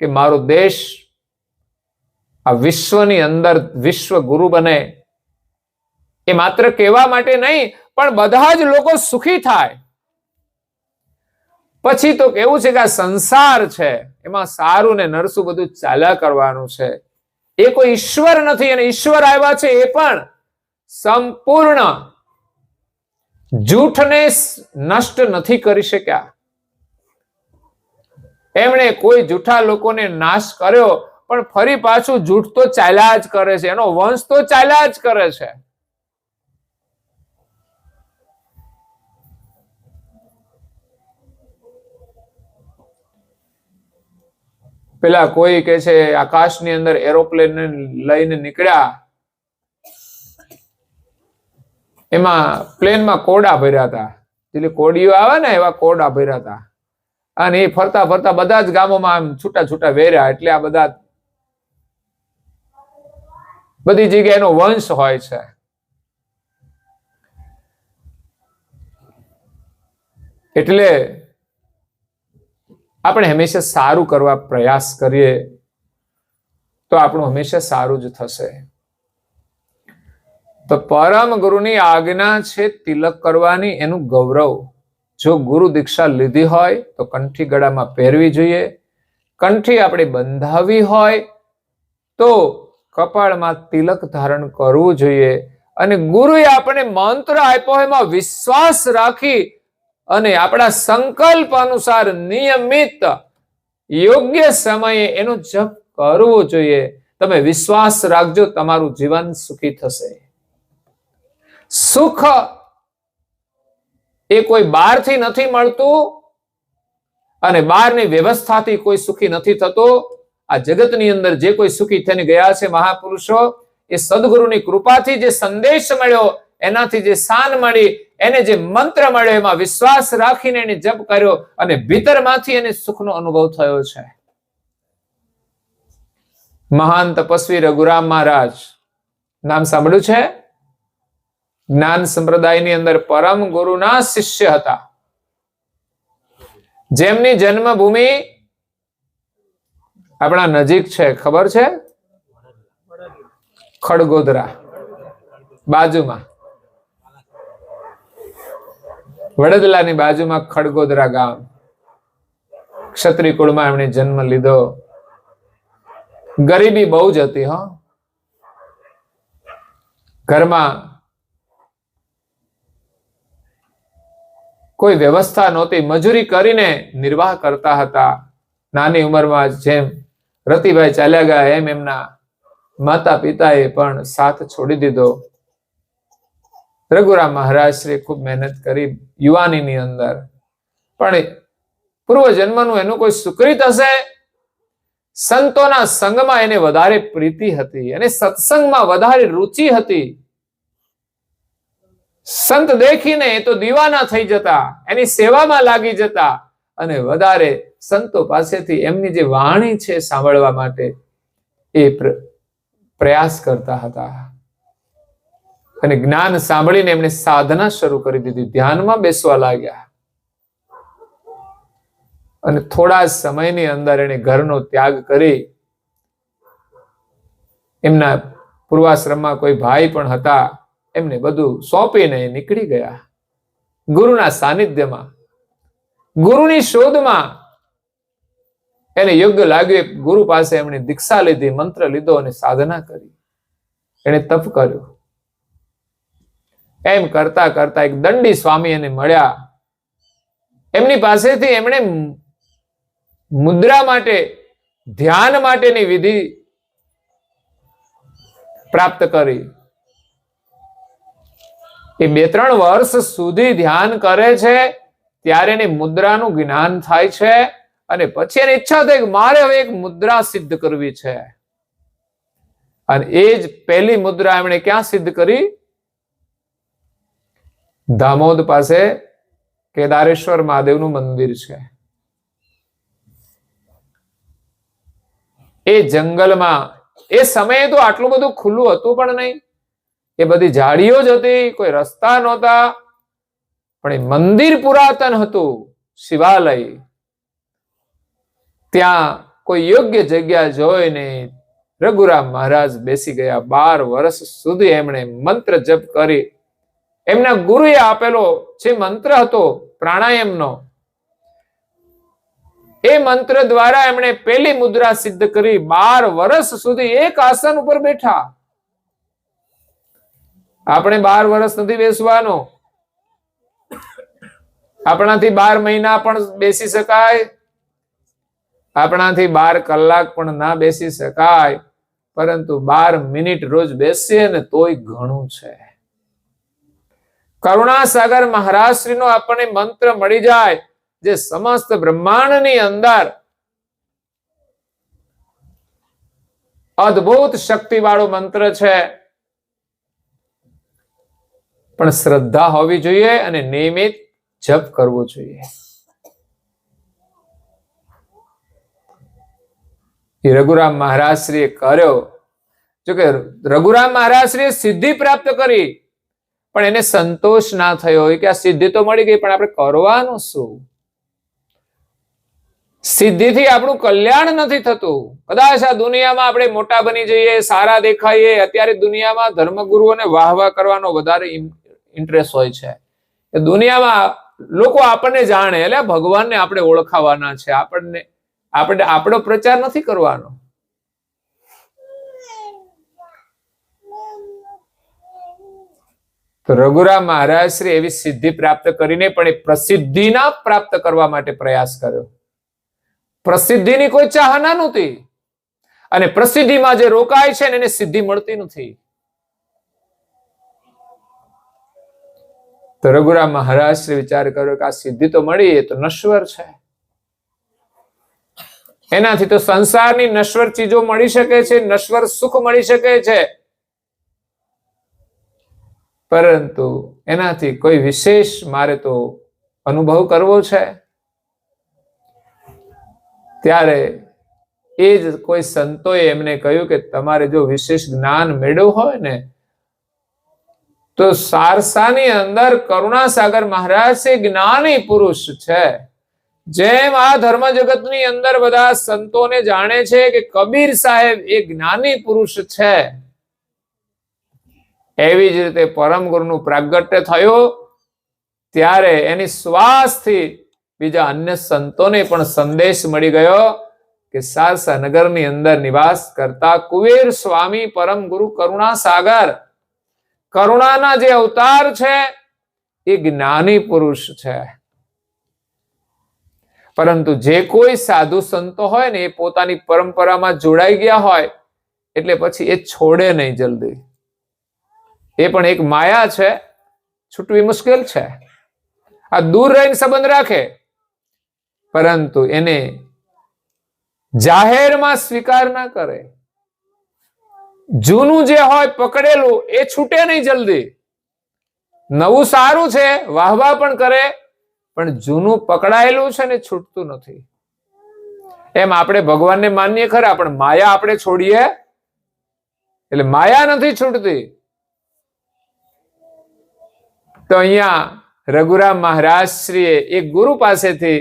કે મારો દેશ આ વિશ્વની અંદર વિશ્વ ગુરુ બને. એ માત્ર કહેવા માટે નહીં, પણ બધા જ લોકો સુખી થાય. પછી તો કેવું છે કે આ સંસાર છે એમાં સારું ને નરસું બધું ચાલ્યા કરવાનું છે. એ કોઈ ઈશ્વર નથી, અને ઈશ્વર આવ્યા છે એ પણ સંપૂર્ણ જૂઠને નષ્ટ નથી કરી શક્યા. એમણે કોઈ જૂઠા લોકોને નાશ કર્યો, પણ ફરી પાછું જૂઠ તો ચાલ્યા જ કરે છે, એનો વંશ તો ચાલ્યા જ કરે છે. પેલા કોઈ કે છે આકાશની અંદર એરોપ્લેન લઈને નીકળ્યા, એમાં પ્લેનમાં કોડા ભર્યા હતા, એટલે કોડીઓ આવે ને એવા કોડા ભર્યા હતા, અને એ ફરતા ફરતા બધા જ ગામોમાં આમ છૂટા છૂટા વેર્યા, એટલે આ બધા બધી જગ્યાએ એનો વંશ હોય છે. એટલે આપણે હંમેશા સારું કરવા પ્રયાસ કરીએ તો આપણું હંમેશા સારું જ થશે. તો પરમ ગુરુની આજ્ઞા છે તિલક કરવાની, એનું ગૌરવ. જો ગુરુ દીક્ષા લીધી હોય તો કંઠી ગળામાં પહેરવી જોઈએ, કંઠી આપણે બંધાવી હોય તો કપાળમાં તિલક ધારણ કરવું જોઈએ. અને ગુરુએ આપણે મંત્ર આપ્યો એમાં વિશ્વાસ રાખી અને આપણા સંકલ્પ અનુસાર નિયમિત યોગ્ય સમયે એનો જપ કરવો જોઈએ. તમે વિશ્વાસ રાખજો, તમારું જીવન સુખી થશે. સુખ એ કોઈ બહારથી નથી મળતું અને બહારની વ્યવસ્થાથી કોઈ સુખી નથી થતો. આ જગતની અંદર જે કોઈ સુખી થઈને ગયા છે મહાપુરુષો, એ સદગુરુની કૃપાથી જે સંદેશ મળ્યો, એનાથી જે શાન મળી, એને જે મંત્ર મળ્યો, એમાં વિશ્વાસ રાખીને એને જપ કર્યો અને ભીતરમાંથી એને સુખનો અનુભવ થયો છે. મહાન તપસ્વી રઘુરામ મહારાજ નામ સાંભળ્યું છે? જ્ઞાન સંપ્રદાયની અંદર પરમ ગુરુના શિષ્ય હતા, જેમની જન્મભૂમિ આપણા નજીક છે, ખબર છે? ખડગોદરા બાજુમાં, વડોદરાની બાજુમાં ખડગોદરા ગામ. ક્ષત્રિય કુળમાં એમણે જન્મ લીધો. ગરીબી બહુ જ હતી. ઘરમાં કોઈ વ્યવસ્થા નહોતી, મજૂરી કરીને નિર્વાહ કરતા હતા. નાની ઉંમરમાં જેમ રતિભાઈ ચાલ્યા ગયા, એમ એમના માતા પિતાએ પણ સાથ છોડી દીધો. રઘુરામ મહારાજ શ્રી ખૂબ મહેનત કરી યુવાનીની અંદર, પણ પૂર્વ જન્મનું એનું કોઈ સુકૃત હશે. સંતોના સંગમાં એને વધારે પ્રીતિ હતી અને સત્સંગમાં વધારે રુચિ હતી. સંત દેખીને એ તો દીવાના થઈ જતા, એની સેવામાં લાગી જતા અને વધારે સંતો પાસેથી એમની જે વાણી છે સાંભળવા માટે એ પ્રયાસ કરતા હતા. અને જ્ઞાન સાંભળીને એમણે સાધના શરૂ કરી દીધી, ધ્યાનમાં બેસવા લાગ્યા. અને થોડા સમયની અંદર એને ઘરનો ત્યાગ કરી, એમના પૂર્વાશ્રમમાં કોઈ ભાઈ પણ હતા, એમને બધું સોંપીને નીકળી ગયા ગુરુના સાનિધ્યમાં, ગુરુની શોધમાં. એને યોગ્ય લાગ્યું, ગુરુ પાસે એમણે દીક્ષા લીધી, મંત્ર લીધો અને સાધના કરી, એને તપ કર્યો. એમ કરતા કરતા એક દંડી સ્વામી એને મળ્યા. એમની પાસેથી એમણે મુદ્રા માટે, ધ્યાન માટેની વિધિ પ્રાપ્ત કરી. એ 2-3 વર્ષ સુધી ધ્યાન કરે છે, ત્યારે એને મુદ્રાનું જ્ઞાન થાય છે. અને પછી એની ઈચ્છા થઈ કે મારે હવે એક મુદ્રા સિદ્ધ કરવી છે. અને એ જ પહેલી મુદ્રા એમણે ક્યાં સિદ્ધ કરી? દામોદ પાસે કેદારેશ્વર મહાદેવનું મંદિર છે. એ જંગલમાં, એ સમયે તો આટલું બધું ખુલ્લું હતું પણ નહીં, એ બધી ઝાડીઓ જ હતી, કોઈ રસ્તા નહોતા, પણ એ મંદિર પુરાતન હતું, શિવાલય. ત્યાં કોઈ યોગ્ય જગ્યા જોઈને રઘુરામ મહારાજ બેસી ગયા. 12 વર્ષ સુધી એમણે મંત્ર જપ કરી. એમના ગુરુએ આપેલો જે મંત્ર હતો પ્રાણાયામનો, એ મંત્ર દ્વારા એમણે પહેલી મુદ્રા સિદ્ધ કરી. 12 વર્ષ સુધી એક આસન ઉપર બેઠા. આપણે 12 વર્ષ નથી બેસવાનું, આપણાથી 12 મહિના પણ બેસી શકાય, આપણાથી 12 કલાક પણ ના બેસી શકાય, પરંતુ 12 મિનિટ રોજ બેસીએ ને તોય ઘણું છે. કરુણાસાગર મહારાજ શ્રીનો આપણને મંત્ર મળી જાય, જે સમસ્ત બ્રહ્માંડની અંદર અદ્ભુત શક્તિવાળો મંત્ર છે, પણ શ્રદ્ધા હોવી જોઈએ અને નિયમિત જપ કરવો જોઈએ. એ રઘુરામ મહારાજ શ્રીએ કર્યો. જો કે રઘુરામ મહારાજ શ્રીએ સિદ્ધિ પ્રાપ્ત કરી, પણ એને સંતોષ ના થયો કે આ સિદ્ધિ તો મળી ગઈ, પણ આપણે કરવાનું શું? સિદ્ધિથી આપણું કલ્યાણ નથી થતું. કદાચ આ દુનિયામાં આપણે મોટા બની જઈએ, સારા દેખાઈએ. અત્યારે દુનિયામાં ધર્મગુરુઓને વાહવા કરવાનો વધારે ઇન્ટરેસ્ટ હોય છે. દુનિયામાં લોકો આપણને જાણે એટલે ભગવાનને આપણે ઓળખાવાના છે. આપણો પ્રચાર નથી કરવાનો. તો રઘુરામ મહારાજ શ્રી એવી સિદ્ધિ પ્રાપ્ત કરીને પણ એ પ્રસિદ્ધિના પ્રાપ્ત કરવા માટે પ્રયાસ કર્યો. પ્રસિદ્ધિની કોઈ ચાહના નહોતી, અને પ્રસિદ્ધિમાં જે રોકાય છે એને સિદ્ધિ મળતી નથી. તો રઘુરામ મહારાજ શ્રી વિચાર કર્યો કે આ સિદ્ધિ તો મળી, એ તો નશ્વર છે. એનાથી તો સંસારની નશ્વર ચીજો મળી શકે છે, નશ્વર સુખ મળી શકે છે, પરંતુ એનાથી કોઈ વિશેષ મારે તો અનુભવ કરવો છે. ત્યારે એ જ કોઈ સંતોએ એમને કહ્યું કે તમારે જો વિશેષ જ્ઞાન મેળવવું હોય ને, તો સારસાની અંદર કરુણાસાગર મહારાજ એ જ્ઞાની પુરુષ છે. જેમ આ ધર્મ જગતની અંદર બધા સંતોને જાણે છે કે કબીર સાહેબ એ જ્ઞાની પુરુષ છે, એવી જ રીતે પરમ ગુરુનું પ્રાગટ્ય થયું. ત્યારે એની શ્વાસથી બીજા અન્ય સંતોને પણ સંદેશ મળી ગયો કે સારસા નગરની અંદર નિવાસ કરતા કુબેર સ્વામી પરમ ગુરુ કરુણાસાગર, કરુણાના જે અવતાર છે એ જ્ઞાની પુરુષ છે. પરંતુ જે કોઈ સાધુ સંતો હોય ને, એ પોતાની પરંપરામાં જોડાઈ ગયા હોય એટલે પછી એ છોડે નહીં જલ્દી. એ પણ એક માયા છે, છૂટવી મુશ્કેલ છે. આ દૂર રહીને સંબંધ રાખે, પરંતુ એને જાહેરમાં સ્વીકાર ના કરે. જૂનું જે હોય પકડેલું એ છૂટે નહીં જલ્દી. નવું સારું છે, વાહવા પણ કરે, પણ જૂનું પકડાયેલું છે ને છૂટતું નથી. એમ આપણે ભગવાનને માનીએ ખરા, પણ માયા આપણે છોડીએ એટલે માયા નથી છૂટતી. તો અહીંયા રઘુરામ મહારાજ શ્રીએ એક ગુરુ પાસેથી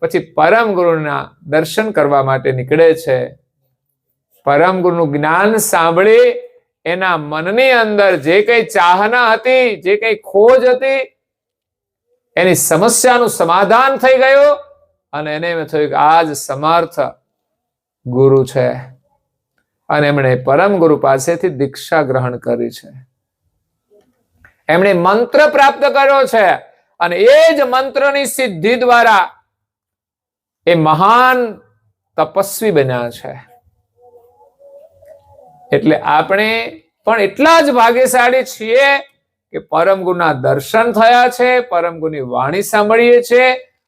પછી પરમ ગુરુના દર્શન કરવા માટે નીકળે છે. પરમ ગુરુનું જ્ઞાન સાંભળી એના મનની અંદર જે કઈ ચાહના હતી, જે કઈ ખોજ હતી, એની સમસ્યાનું સમાધાન થઈ ગયું. અને એને એમ થયું કે આ જ સમર્થ ગુરુ છે, અને એમણે પરમ ગુરુ પાસેથી દીક્ષા ગ્રહણ કરી છે. એમણે મંત્ર પ્રાપ્ત કર્યો છે, અને એ જ મંત્રની સિદ્ધિ દ્વારા એ મહાન તપસ્વી બન્યા છે. એટલે આપણે પણ એટલા જ ભાગ્યશાળી છીએ કે પરમ ગુરુના દર્શન થયા છે, પરમ ગુરુની વાણી સાંભળીએ છીએ,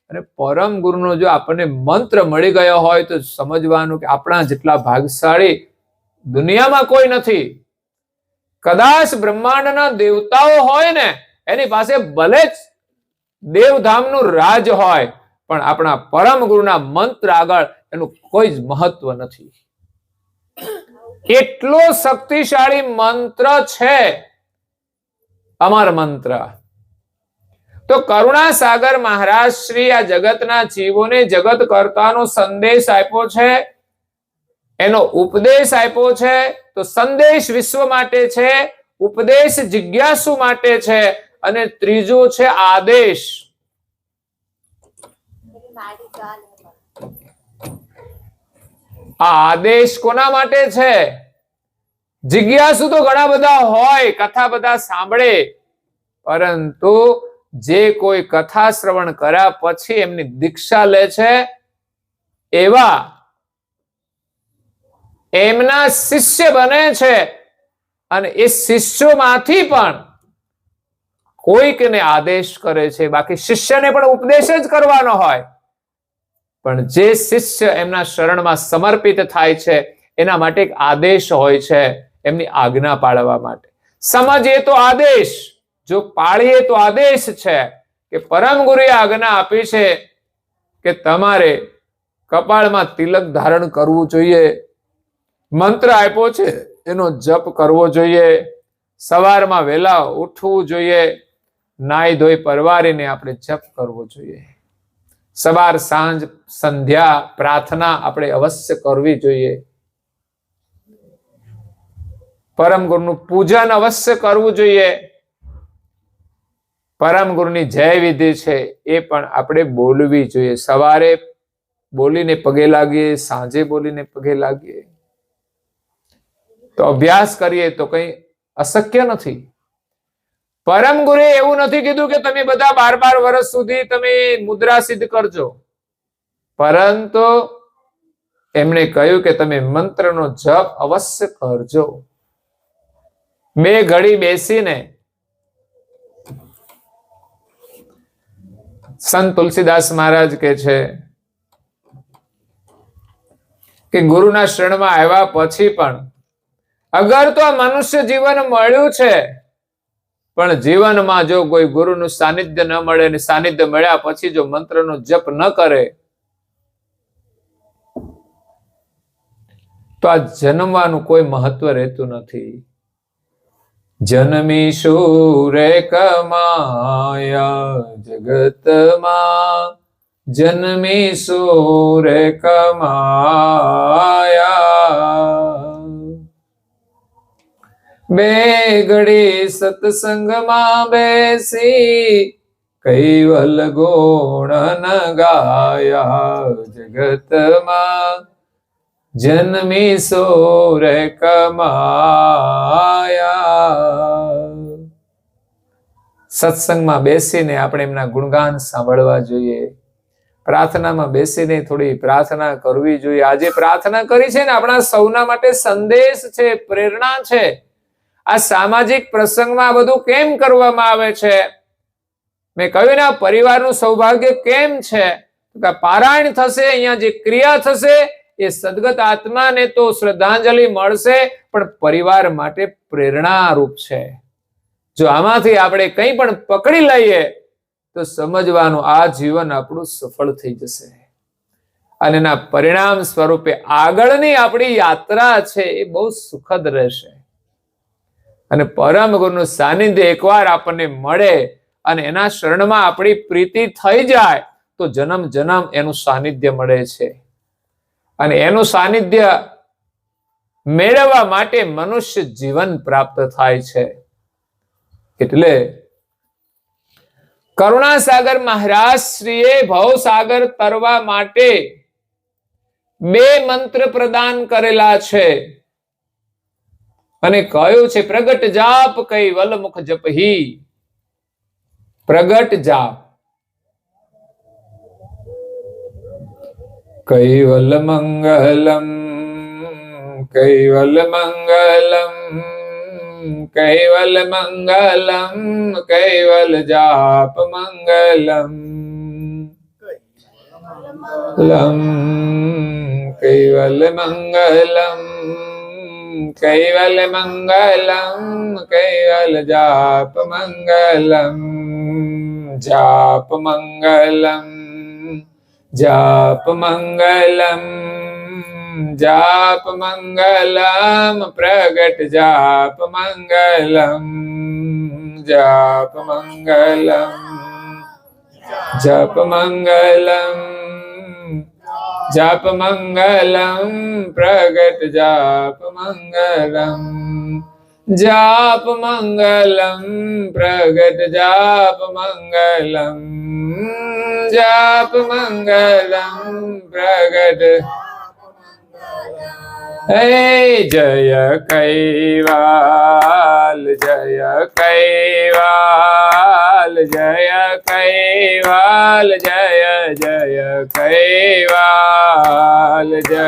અને પરમ ગુરુનો જો આપણને મંત્ર મળી ગયો હોય તો સમજવાનું કે આપણા જેટલા ભાગ્યશાળી દુનિયામાં કોઈ નથી. કદાચ બ્રહ્માંડના દેવતાઓ હોય ને, એની પાસે ભલે જ દેવધામનું રાજ હોય, પણ આપણા પરમ ગુરુના મંત્ર આગળ એનું કોઈ જ મહત્વ નથી. એટલો શક્તિશાળી મંત્ર છે અમર મંત્ર. તો કરુણાસાગર મહારાજ શ્રી આ જગતના જીવોને જગત કરતાનો સંદેશ આપ્યો છે, એનો ઉપદેશ આપ્યો છે. તો સંદેશ વિશ્વ માટે છે, ઉપદેશ જિજ્ઞાસુ માટે છે, અને ત્રીજો છે આદેશ. આ આદેશ કોના માટે છે? જિજ્ઞાસુ તો ઘણા બધા હોય, કથા બધા સાંભળે, પરંતુ જે કોઈ કથા શ્રવણ કર્યા પછી એમની દીક્ષા લે છે, એવા એમના શિષ્ય બને છે. અને એ શિષ્યોમાંથી પણ કોઈકને આદેશ કરે છે, બાકી શિષ્યને પણ ઉપદેશ જ કરવાનો હોય. પણ જે શિષ્ય એમના શરણમાં સમર્પિત થાય છે, એના માટે એક આદેશ હોય છે, એમની આજ્ઞા પાળવા માટે. સમજીએ તો આદેશ, જો પાળીએ તો આદેશ છે કે પરમ ગુરુએ આજ્ઞા આપી છે કે તમારે કપાળમાં તિલક ધારણ કરવું જોઈએ, મંત્ર આપ્યો છે એનો જપ કરવો જોઈએ, સવારમાં વહેલા ઉઠવું જોઈએ, નાઈ ધોઈ પરવારીને આપણે જપ કરવો જોઈએ, સવાર સાંજ સંધ્યા પ્રાર્થના આપણે અવશ્ય કરવી જોઈએ, પરમ ગુરુનું પૂજન અવશ્ય કરવું જોઈએ, પરમ ગુરુની જય વિધિ છે એ પણ આપણે બોલવી જોઈએ. સવારે બોલીને પગે લાગીએ, સાંજે બોલીને પગે લાગીએ, તો અભ્યાસ કરીએ તો કઈ અશક્ય નથી. પરમ ગુરુએ એવું નથી કીધું કે તમે બધા 12 વર્ષ સુધી તમે મુદ્રા સિદ્ધ કરજો, પરંતુ એમણે કહ્યું કે તમે મંત્રનો જપ અવશ્ય કરજો. 2 ઘડી બેસીને સંત તુલસીદાસ મહારાજ કહે છે કે ગુરુના શરણમાં આવ્યા પછી પણ અગર તો આ મનુષ્ય જીવન મળ્યું છે, પણ જીવનમાં જો કોઈ ગુરુનું સાનિધ્ય ન મળે ને સાનિધ્ય મળ્યા પછી જો મંત્રનો જપ ન કરે તો આ જન્મવાનું કોઈ મહત્વ રહેતું નથી. જન્મી શૂરે કમાયા જગતમાં, જન્મી શૂરે કમાયા, 2 ઘડી સત્સંગમાં બેસી કૈવલ ગુણ ગાયા જગતમાં, જન્મી શૂરે કમાયા. સત્સંગમાં બેસીને આપણે એમના ગુણગાન સાંભળવા જોઈએ, પ્રાર્થનામાં બેસીને થોડી પ્રાર્થના કરવી જોઈએ. આજે પ્રાર્થના કરી છે ને આપણા સૌના માટે સંદેશ છે, પ્રેરણા છે. આ સામાજિક પ્રસંગમાં આ બધું કેમ કરવામાં આવે છે? મેં કહ્યું ને, આ પરિવારનું સૌભાગ્ય કેમ છે? પારાયણ થશે, અહીંયા જે ક્રિયા થશે એ સદગત આત્માને તો શ્રદ્ધાંજલિ મળશે, પણ પરિવાર માટે પ્રેરણારૂપ છે. જો આમાંથી આપણે કંઈ પણ પકડી લઈએ તો સમજવાનું આ જીવન આપણું સફળ થઈ જશે, અને એના પરિણામ સ્વરૂપે આગળની આપણી યાત્રા છે એ બહુ સુખદ રહેશે. અને પરમ ગુરુનું સાનિધ્ય એકવાર આપણને મળે અને એના શરણમાં આપણી પ્રીતિ થઈ જાય તો જન્મ જન્મ એનું સાનિધ્ય મળે છે. અને એનું સાનિધ્ય મેળવવા માટે મનુષ્ય જીવન પ્રાપ્ત થાય છે. એટલે કરુણાસાગર મહારાજ શ્રીએ ભવસાગર તરવા માટે 2 મંત્ર પ્રદાન કરેલા છે અને કહ્યું છે પ્રગટ જાપ કૈવલ મુખ જપહી. પ્રગટ જાપ કૈવલ મંગલમ, કૈવલ મંગલમ, કૈવલ મંગલમ, કૈવલ જાપ મંગલમ, કૈવલ મંગલમ, કૈવલ મંગલમ, કૈવલ જાપ મંગલમ, જાપ મંગલમ, જાપ મંગલમ, જાપ મંગલમ, પ્રગટ જાપ મંગલમ, જાપ મંગલમ, જાપ મંગલમ, જાપ મંગલમ, પ્રગટ જાપ મંગલમ, જાપ મંગલમ, પ્રગટ જાપ મંગલમ, જાપ મંગલમ, પ્રગટ. હે જય કૈવાલ, જય કૈવાલ, જય કૈવાલ, જય જય કૈવાલ, જય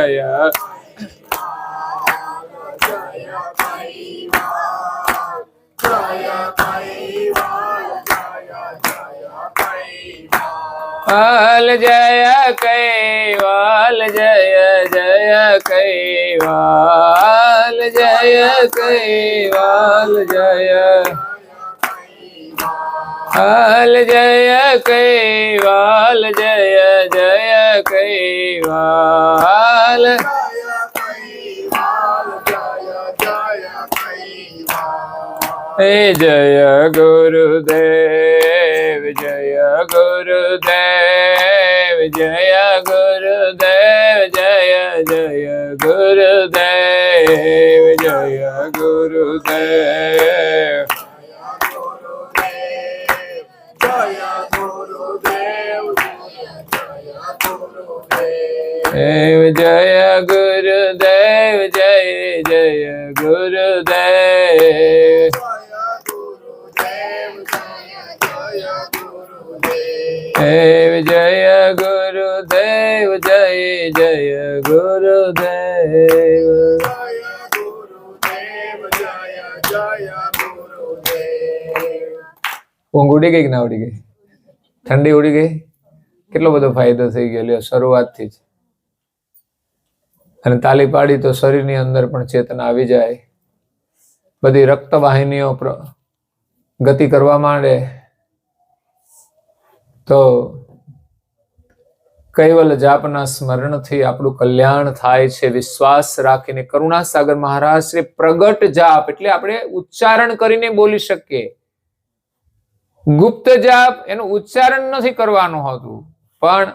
વાલ જય કૈવાલ જય જય કૈવાલ જય કૈવાલ જય વાલ જય કૈવાલ જય જય કૈવાલ જય ગુરુદેવ જય ગુરુદેવ જય ગુરુદેવ જય જય ગુરુદેવ જય ગુરુદેવ જય ગુરુદેવ જય જય ગુરુદેવ જય ગુરુદેવ જય જય ગુરુદેવ ઊંઘ ઉડી ગઈ કે ના ઉડી ગઈ? ઠંડી ઉડી ગઈ? કેટલો બધો ફાયદો થઈ ગયો લ્યો શરૂઆતથી જ. અને તાલી પાડી તો શરીરની અંદર પણ ચેતના આવી જાય, બધી રક્તવાહિનીઓ ગતિ કરવા માંડે, તો કૈવલ જાપના સ્મરણથી આપણું કલ્યાણ થાય છે. વિશ્વાસ રાખીને કરુણાસાગર મહારાજ શ્રી પ્રગટ જાપ એટલે આપણે ઉચ્ચારણ કરીને બોલી શકીએ. ગુપ્ત જાપ એનું ઉચ્ચારણ નથી કરવાનું હોતું, પણ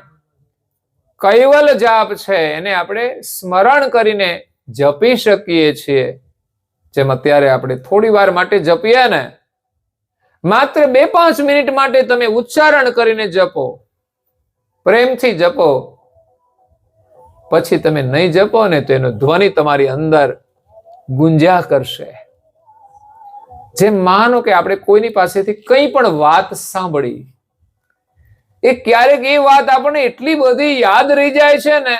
કૈવલ જાપ છે એને આપણે સ્મરણ કરીને જપી શકીએ છીએ. જેમ અત્યારે આપણે થોડી વાર માટે જપીએ ને, માત્ર 2-5 મિનિટ માટે તમે ઉચ્ચારણ કરીને જપો, પ્રેમથી જપો, પછી તમે નહીં જપો ને તો એનો ધ્વનિ તમારી અંદર ગુંજ્યા કરશે. જેમ માનો કે આપણે કોઈની પાસેથી કંઈ પણ વાત સાંભળી, એ ક્યારેક એ વાત આપણને એટલી બધી યાદ રહી જાય છે ને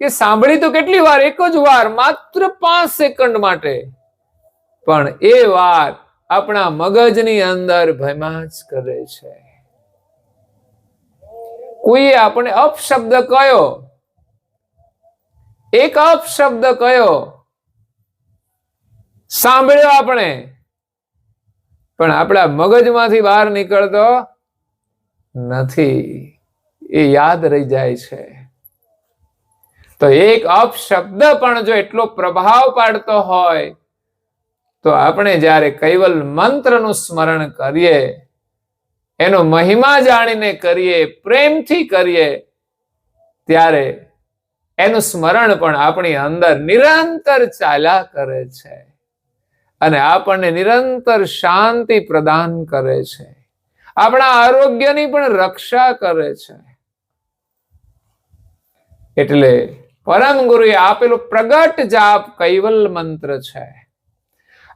કે સાંભળી તો કેટલી વાર, એક જ વાર, માત્ર 5 સેકન્ડ માટે, પણ એ વાત આપણા મગજની અંદર ભયમાજ કરે છે. કોઈએ આપણે અપશબ્દ કયો, એક અપશબ્દ કયો, સાંભળ્યો આપણે, પણ આપણા મગજમાંથી બહાર નીકળતો નથી, એ યાદ રહી જાય છે. તો એક અપશબ્દ પણ જો એટલો પ્રભાવ પાડતો હોય, તો આપણે જ્યારે કૈવલ મંત્રનું સ્મરણ કરીએ, એનો મહિમા જાણીને કરીએ, પ્રેમથી કરીએ, ત્યારે એનું સ્મરણ પણ આપણી અંદર નિરંતર ચાલ્યા કરે છે અને આપણને નિરંતર શાંતિ પ્રદાન કરે છે, આપણા આરોગ્યની પણ રક્ષા કરે છે. એટલે પરમ ગુરુએ આપેલો પ્રગટ જાપ કૈવલ મંત્ર છે.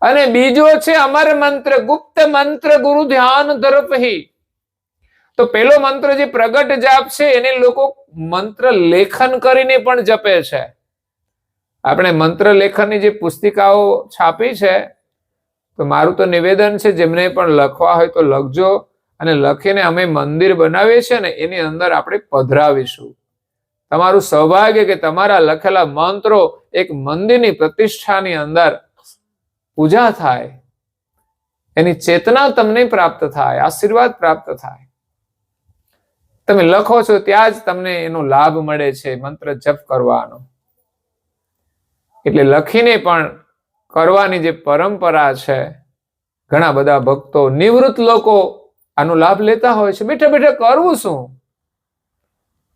અને બીજો છે અમર મંત્ર, ગુપ્ત મંત્ર, ગુરુ ધ્યાન ધરપહી. તો પેલો મંત્ર જે પ્રગટ જાપ છે એને લોકો મંત્ર લેખન કરીને પણ જપે છે. આપણે મંત્ર લેખનની જે પુસ્તિકાઓ છાપી છે, તો મારું તો નિવેદન છે જેમને પણ લખવા હોય તો લખજો, અને લખીને અમે મંદિર બનાવીએ છીએ ને એની અંદર આપણે પધરાવીશું. તમારું સૌભાગ્ય કે તમારા લખેલા મંત્રો એક મંદિરની પ્રતિષ્ઠાની અંદર પૂજા થાય, એની ચેતના તમને પ્રાપ્ત થાય, આશીર્વાદ પ્રાપ્ત થાય. તમે લખો છો ત્યાં જ તમને એનો લાભ મળે છે મંત્ર જપ કરવાનો. એટલે લખીને પણ કરવાની જે પરંપરા છે, ઘણા બધા ભક્તો, નિવૃત્ત લોકો આનો લાભ લેતા હોય છે. બેઠા બેઠા કરવું શું?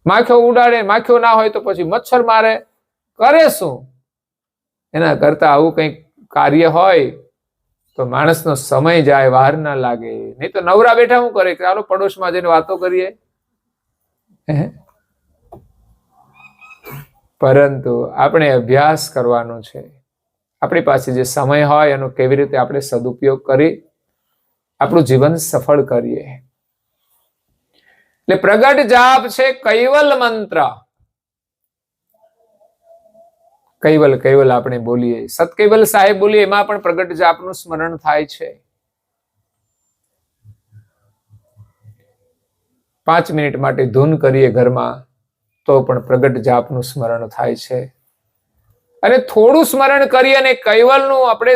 માખીઓ ઉડાડે, માખીઓ ના હોય તો પછી મચ્છર મારે, કરે શું? એના કરતા આવું કંઈક કાર્ય હોય તો માણસનો સમય જાય, વાર ના લાગે. નહીં તો નવરા બેઠા શું કરે, ચાલો પડોશમાં જઈને વાતો કરીએ. પરંતુ આપણે અભ્યાસ કરવાનો છે. આપણી પાસે જે સમય હોય એનો કેવી રીતે આપણે સદુપયોગ કરી આપણું જીવન સફળ કરીએ. એટલે પ્રગટ જાપ છે કૈવલ મંત્ર. કૈવલ કૈવલ આપણે બોલીએ, સતકૈવલ સાહેબ બોલીએ, એમાં પણ પ્રગટ જાપનું સ્મરણ થાય છે. 5 મિનિટ માટે ધૂન કરીએ ઘરમાં તો પણ પ્રગટ જાપનું સ્મરણ થાય છે. અને થોડું સ્મરણ કરીએ અને કૈવલનું આપણે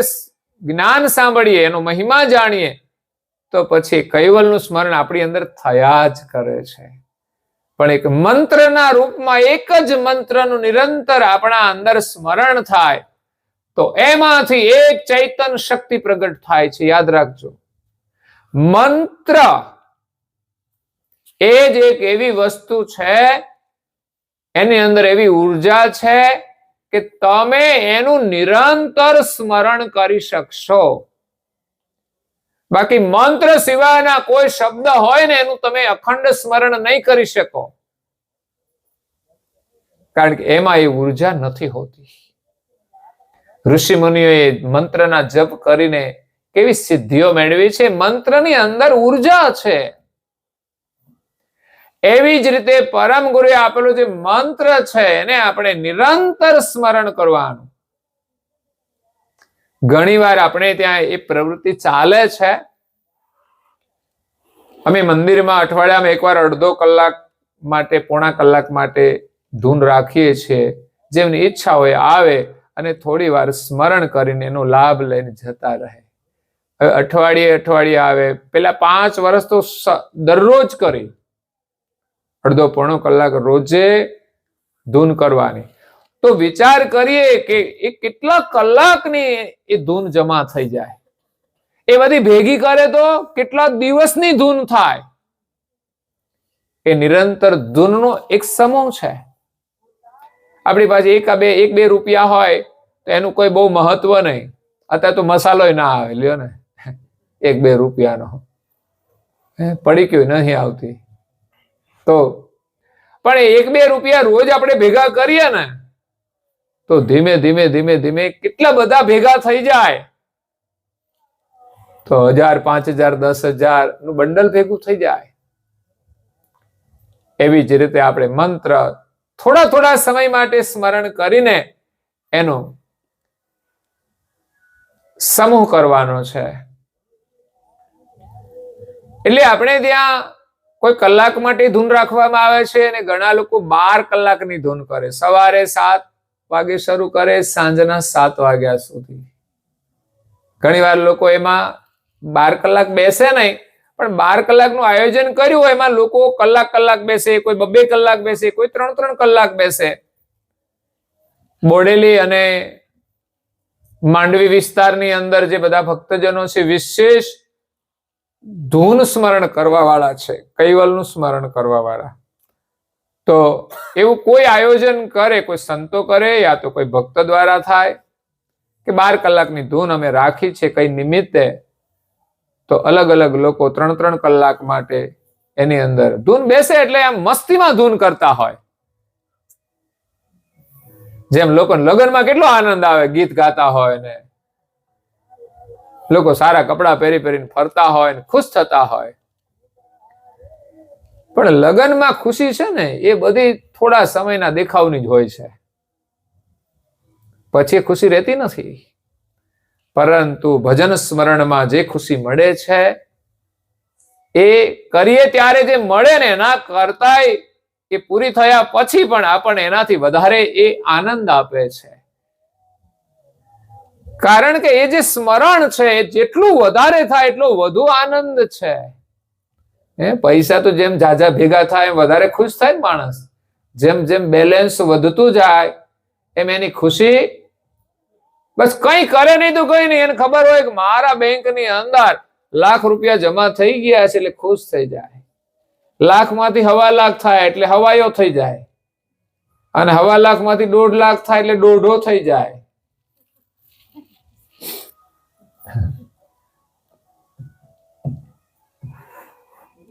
જ્ઞાન સાંભળીએ, એનો મહિમા જાણીએ, તો પછી કૈવલનું સ્મરણ આપણી અંદર થયા જ કરે છે. પણ એક મંત્રના રૂપમાં એક જ મંત્રનું નિરંતર આપણા અંદર સ્મરણ થાય તો એમાંથી એક ચૈતન્ય શક્તિ પ્રગટ થાય છે. યાદ રાખજો, મંત્ર એ જ એક એવી વસ્તુ છે, એની અંદર એવી ઉર્જા છે કે તમે એનું નિરંતર સ્મરણ કરી શકશો. બાકી મંત્ર સિવાયના કોઈ શબ્દ હોય ને એનું તમે અખંડ સ્મરણ નહીં કરી શકો, કારણ કે એમાં એ ઉર્જા નથી હોતી. ઋષિ મુનિઓએ મંત્રના જપ કરીને કેવી સિદ્ધિઓ મેળવી છે. મંત્રની અંદર ઉર્જા છે. એવી જ રીતે પરમ ગુરુએ આપેલું જે મંત્ર છે એને આપણે નિરંતર સ્મરણ કરવાનું. ઘણીવાર આપણે ત્યાં એ પ્રવૃત્તિ ચાલે છે. અમે મંદિરમાં અઠવાડિયામાં એકવાર અડધો કલાક માટે, પોણા કલાક માટે ધૂન રાખીએ છીએ. જેમની ઈચ્છા હોય આવે અને થોડી વાર સ્મરણ કરીને એનો લાભ લઈને જતા રહે. હવે અઠવાડિયે આવે. પેલા 5 વર્ષ તો દરરોજ કરી, અડધો પોણો કલાક રોજે ધૂન કરવાની. તો વિચાર કરીએ કે એ કેટલા કલાકની એ ધૂન જમા થઈ જાય. એ બધી ભેગી કરે તો કેટલા દિવસની ધૂન થાય. એ નિરંતર ધૂનનો એક સમૂહ છે. આપણી પાસે 1-2 રૂપિયા હોય તો એનું કોઈ બહુ મહત્વ નહીં. અત્યારે તો મસાલો ના આવે, લ્યો ને 1-2 રૂપિયાનો પડી ગયો નહીં આવતી. તો પણ 1-2 રૂપિયા રોજ આપણે ભેગા કરીએ ને તો ધીમે ધીમે કેટલા બધા ભેગા થઈ જાય. તો 1000, 5000, 10,000 નું બંડલ ભેગું થઈ જાય. એવી જ રીતે આપણે મંત્ર થોડા સમય માટે સ્મરણ કરીને એનો સમૂહ કરવાનો છે. એટલે આપણે ત્યાં કોઈ કલાક માટે ધૂન રાખવામાં આવે છે અને ઘણા લોકો 12 કલાકની ધૂન કરે. સવારે 7 વાગે શરૂ કરે, સાંજના 7 વાગ્યા સુધી. ઘણીવાર લોકો એમાં 12 કલાક બેસે નહીં, પણ 12 કલાકનું આયોજન કર્યું હોય એમાં લોકો કલાક બેસે, કોઈ 2 કલાક બેસે, કોઈ 3 કલાક બેસે. બોડેલી અને માંડવી વિસ્તારની અંદર જે બધા ભક્તજનો છે વિશેષ ધૂન સ્મરણ કરવા વાળા છે, કૈવલનું સ્મરણ કરવા વાળા. તો એવું કોઈ આયોજન કરે, કોઈ સંતો કરે યા તો કોઈ ભક્ત દ્વારા થાય કે 12 કલાકની ધૂન અમે રાખી છે કઈ નિમિત્તે, તો અલગ અલગ લોકો 3 કલાક માટે એની અંદર ધૂન બેસે. એટલે આમ મસ્તીમાં ધૂન કરતા હોય. જેમ લોકો લગ્નમાં કેટલો આનંદ આવે, ગીત ગાતા હોય ને લોકો સારા કપડા પહેરીને ફરતા હોય ને ખુશ થતા હોય. પણ લગ્નમાં ખુશી છે ને એ બધી થોડા સમયના દેખાવની જ હોય છે, પછી ખુશી રહેતી નથી. પરંતુ ભજન સ્મરણમાં જે ખુશી મળે છે એ કરીએ ત્યારે જે મળે ને એના કરતાંય એ પૂરી થયા પછી પણ આપણને એનાથી વધારે એ આનંદ આપે છે. કારણ કે એ જે સ્મરણ છે એ જેટલું વધારે થાય એટલો વધુ આનંદ છે. પૈસા તો જેમ ઝાઝા ભેગા થાય એમ વધારે ખુશ થાય ને માણસ. જેમ બેલેન્સ વધતું જાય એમ એની ખુશી બસ કઈ કરે નહીં તો કઈ નહીં. એને ખબર હોય કે મારા બેંકની અંદર લાખ રૂપિયા જમા થઈ ગયા છે એટલે ખુશ થઈ જાય. લાખમાંથી 1.25 લાખ થાય એટલે હવાયો થઈ જાય, અને 1.25 લાખમાંથી 1.5 લાખ થાય એટલે 1.5 થઈ જાય.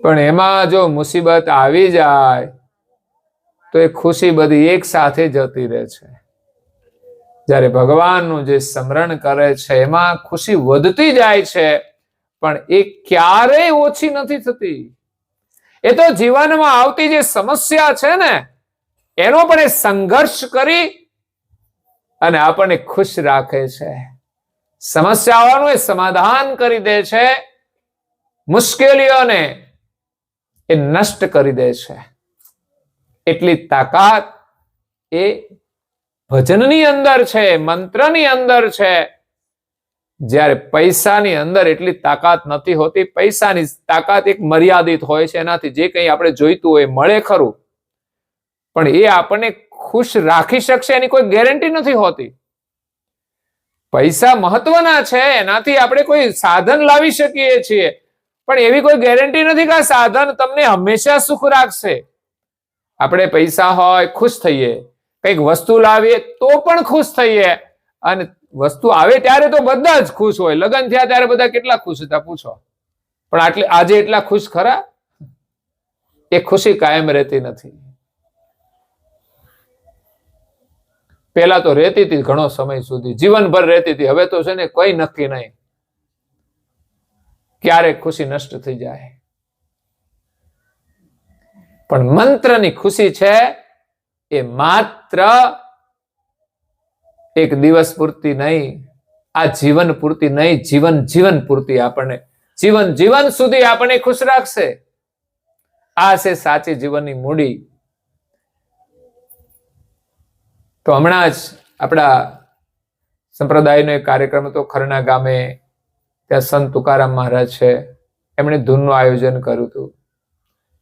પણ એમાં જો મુસીબત આવી જાય તો એ ખુશી બધી એક સાથે જતી રહે છે. જ્યારે ભગવાનનું જે સ્મરણ કરે છે એમાં ખુશી વધતી જાય છે, પણ એ ક્યારેય ઓછી નથી થતી. એ તો જીવનમાં આવતી જે સમસ્યા છે ને એનો પણ એ સંઘર્ષ કરી અને આપણને ખુશ રાખે છે. સમસ્યાઓનું એ સમાધાન કરી દે છે. મુશ્કેલીઓને એ નષ્ટ કરી દે છે. એટલી તાકાત એ ભજનની અંદર છે, મંત્રની અંદર છે. જ્યારે પૈસાની અંદર એટલી તાકાત નથી હોતી. પૈસાની તાકાત એક મર્યાદિત હોય છે, એનાથી જે કંઈ આપણે જોઈતું હોય મળે ખરું, પણ એ આપણને ખુશ રાખી શકશે એની કોઈ ગેરંટી નથી હોતી. પૈસા મહત્વના છે, એનાથી આપણે કોઈ સાધન લાવી શકીએ છીએ, પણ એવી કોઈ ગેરંટી નથી કે આ સાધન તમને હંમેશા સુખ રાખશે. આપણે પૈસા હોય ખુશ થઈએ, કંઈક વસ્તુ લાવીએ તો પણ ખુશ થઈએ, અને વસ્તુ આવે ત્યારે તો બધા જ ખુશ હોય. લગ્ન થયા ત્યારે બધા કેટલા ખુશ હતા પૂછો, પણ આજે એટલા ખુશ ખરા? એ ખુશી કાયમ રહેતી નથી. પેલા તો રહેતી હતી ઘણો સમય સુધી, જીવનભર રહેતી હતી. હવે તો છે ને કોઈ નક્કી નહીં ક્યારેક ખુશી નષ્ટ થઈ જાય. પણ મંત્રની ખુશી છે એ માત્ર એક દિવસ પૂરતી નહીં, આ જીવન પૂરતી નહીં, જીવન પૂરતી આપણને જીવન સુધી આપણને ખુશ રાખશે. આ છે સાચી જીવનની મૂડી. તો હમણાં જ આપણા સંપ્રદાયનો એક કાર્યક્રમ હતો ખરના ગામે. ત્યાં સંત તુકારામ મહારાજ છે, એમણે ધૂનનું આયોજન કર્યું હતું.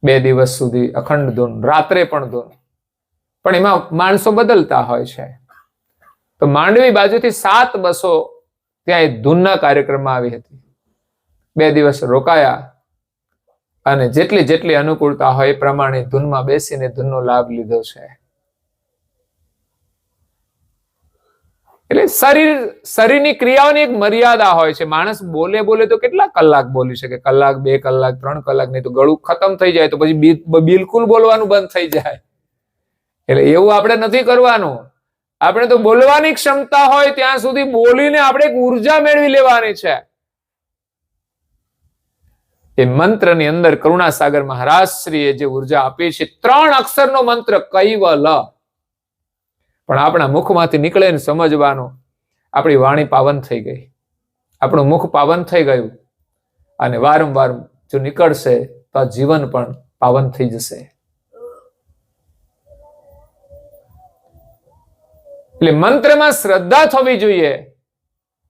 2 દિવસ સુધી અખંડ ધૂન, રાત્રે પણ ધૂન. પણ એમાં માણસો બદલતા હોય છે. તો માંડવી બાજુથી 7 બસો ત્યાં એ ધૂનના કાર્યક્રમમાં આવી હતી. 2 દિવસ રોકાયા અને જેટલી અનુકૂળતા હોય એ પ્રમાણે ધૂનમાં બેસીને ધૂનનો લાભ લીધો છે. એટલે શરીરની ક્રિયાઓની એક મર્યાદા હોય છે. માણસ બોલે તો કેટલા કલાક બોલી શકે? કલાક, 2 કલાક, 3 કલાક, નહીં તો ગળું ખતમ થઈ જાય તો પછી બિલકુલ બોલવાનું બંધ થઈ જાય. એટલે એવું આપણે નથી કરવાનું. આપણે તો બોલવાની ક્ષમતા હોય ત્યાં સુધી બોલીને આપણે એક ઉર્જા મેળવી લેવાની છે. એ મંત્રની અંદર કરુણાસાગર મહારાજ શ્રીએ જે ઉર્જા આપી છે, 3 અક્ષરનો મંત્ર કૈવલ. પણ આપણા મુખમાંથી નીકળે ને સમજવાનું, આપણી વાણી પાવન થઈ ગઈ, આપણું મુખ પાવન થઈ ગયું, અને વારંવાર જો નીકળશે તો આ જીવન પણ પાવન થઈ જશે. એટલે મંત્રમાં શ્રદ્ધા થવી જોઈએ,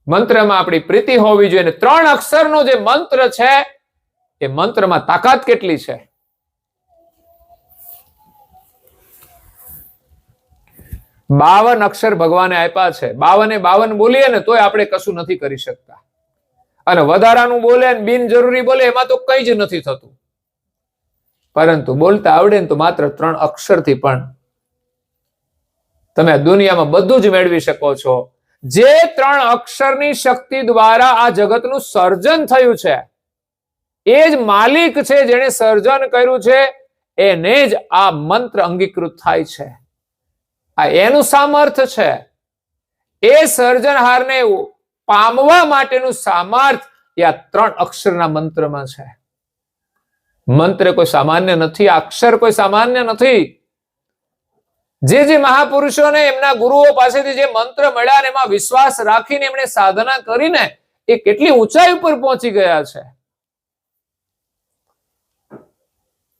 મંત્રમાં આપણી પ્રીતિ હોવી જોઈએ. 3 અક્ષરનો જે મંત્ર છે એ મંત્રમાં તાકાત કેટલી છે! 52 અક્ષર ભગવાને આપ્યા છે. 52 બોલીએ ને તોય આપણે કશું નથી કરી શકતા. અને વધારાનું બોલે ને બિનજરૂરી બોલે એમાં તો કંઈ જ નથી થતું. પરંતુ બોલતા આવડે ને તો માત્ર 3 અક્ષરથી પણ તમે દુનિયામાં બધું જ મેળવી શકો છો. જે 3 અક્ષરની શક્તિ દ્વારા આ જગતનું સર્જન થયું છે, એ જ માલિક છે, જેણે સર્જન કર્યું છે, એને જ આ મંત્ર અંગીકૃત થાય છે. આ એનું સામર્થ્ય છે. એ સર્જનહારને પામવા માટેનું સામર્થ્ય આ 3 અક્ષરના મંત્રમાં છે. મંત્ર કોઈ સામાન્ય નથી, અક્ષર કોઈ સામાન્ય નથી. જે મહાપુરુષોને એમના ગુરુઓ પાસેથી જે મંત્ર મળ્યા એમાં વિશ્વાસ રાખીને એમણે સાધના કરીને એ કેટલી ઊંચાઈ ઉપર પહોંચી ગયા છે.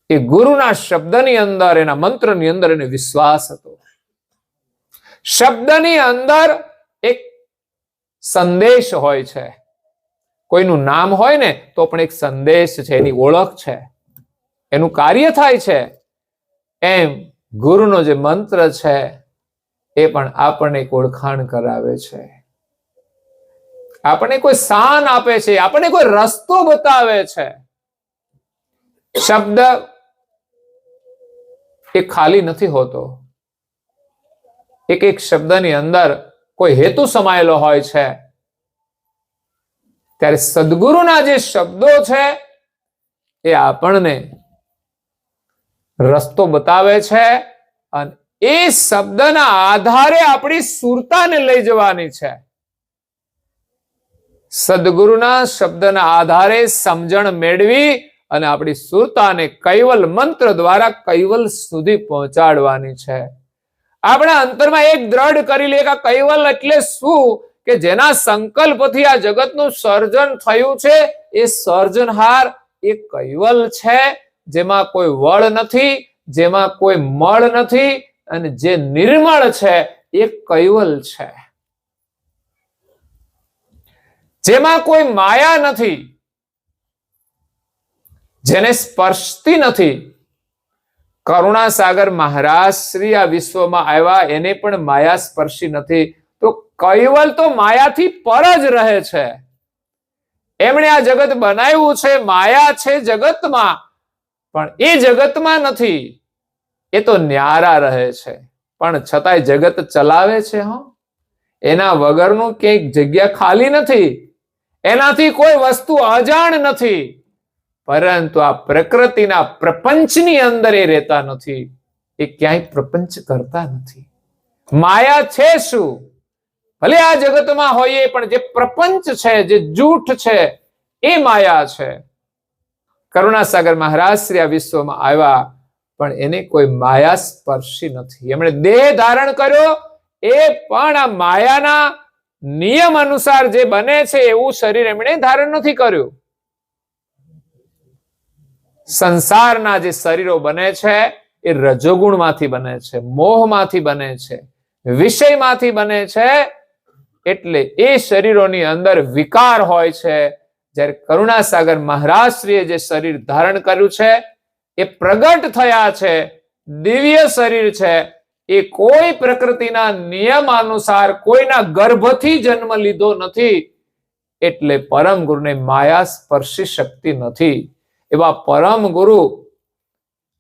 એ ગુરુના શબ્દની અંદર, એના મંત્રની અંદર એને વિશ્વાસ હતો. શબ્દની અંદર એક સંદેશ હોય છે. કોઈનું નામ હોય ને તો પણ એક સંદેશ છે, એની ઓળખ છે, એનું કાર્ય થાય છે. એમ ગુરુનો જે મંત્ર છે એ પણ આપણને એક ઓળખાણ કરાવે છે, આપણને કોઈ સ્થાન આપે છે, આપણને કોઈ રસ્તો બતાવે છે. શબ્દ એ ખાલી નથી હોતો. એક શબ્દની અંદર કોઈ હેતુ સમાયેલો હોય છે. ત્યારે સદગુરુના જે શબ્દો છે એ આપણને રસ્તો બતાવે છે, અને એ શબ્દના આધારે આપણી સુરતાને લઈ જવાની છે. સદગુરુના શબ્દના આધારે સમજણ મેળવી અને આપણી સુરતાને કૈવલ મંત્ર દ્વારા કૈવલ સુધી પહોંચાડવાની છે. આપણા અંતરમાં એક દ્રઢ કરી લે કે કૈવલ એટલે શું, કે જેના સંકલ્પથી આ જગતનું સર્જન થયું છે, એ સર્જનહાર એ કૈવલ છે. જેમાં કોઈ વળ નથી, જેમાં કોઈ મળ નથી, અને જે નિર્મળ છે એ કૈવલ છે, જેમાં કોઈ માયા નથી, જેને સ્પર્શતી નથી. કરુણાસાગર મહારાજ શ્રી આ વિશ્વમાં આવ્યા, એને પણ માયા સ્પર્શી નથી. તો કૈવલ તો માયાથી પર જ રહે છે. એમણે આ જગત બનાવ્યું છે, માયા છે જગતમાં, પણ એ જગતમાં નથી, એ તો ન્યારા રહે છે. પણ છતાંય જગત ચલાવે છે. એના વગરનું ક્યાંક જગ્યા ખાલી નથી, એનાથી કોઈ વસ્તુ અજાણ નથી, પરંતુ આ પ્રકૃતિના પ્રપંચની અંદર એ રહેતા નથી, એ ક્યાંય પ્રપંચ કરતા નથી. માયા છે શું? ભલે આ જગતમાં હોઈએ, પણ જે પ્રપંચ છે, જે જૂઠ છે, એ માયા છે. કરુણાસાગર મહારાજ શ્રી આ વિશ્વમાં આવ્યા, પણ એને કોઈ માયા સ્પર્શી નથી. એમણે દેહ ધારણ કર્યો, એ પણ આ માયાના નિયમ અનુસાર જે બને છે એવું શરીર એમણે ધારણ નથી કર્યું. સંસારના જે શરીરો બને છે એ રજોગુણમાંથી બને છે, મોહમાંથી બને છે, વિષયમાંથી બને છે. એટલે એ શરીરોની અંદર વિકાર હોય છે. જ્યારે કરુણાસાગર મહારાજ શ્રીએ જે શરીર ધારણ કર્યું છે એ પ્રગટ થયા છે, દિવ્ય શરીર છે. એ કોઈ પ્રકૃતિના નિયમ અનુસાર કોઈના ગર્ભથી જન્મ લીધો નથી. એટલે પરમ ગુરુને માયા સ્પર્શી શકતી નથી. એવા પરમ ગુરુ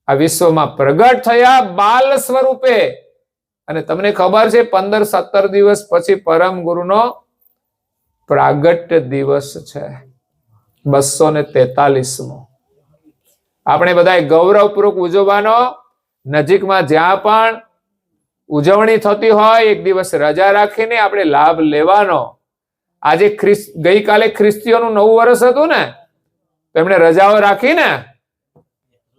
આ વિશ્વમાં પ્રગટ થયા બાલ સ્વરૂપે. અને તમને ખબર છે 15-17 દિવસ પછી પરમ ગુરુનો પ્રાગટ્ય દિવસ છે, 243મો. આપણે બધા ગૌરવપૂર્વક ઉજવવાનો. નજીકમાં જ્યાં પણ ઉજવણી થતી હોય, એક દિવસ રજા રાખીને આપણે લાભ લેવાનો. આજે ગઈકાલે ખ્રિસ્તીઓનું નવું વર્ષ હતું ને, તો એમણે રજાઓ રાખીને,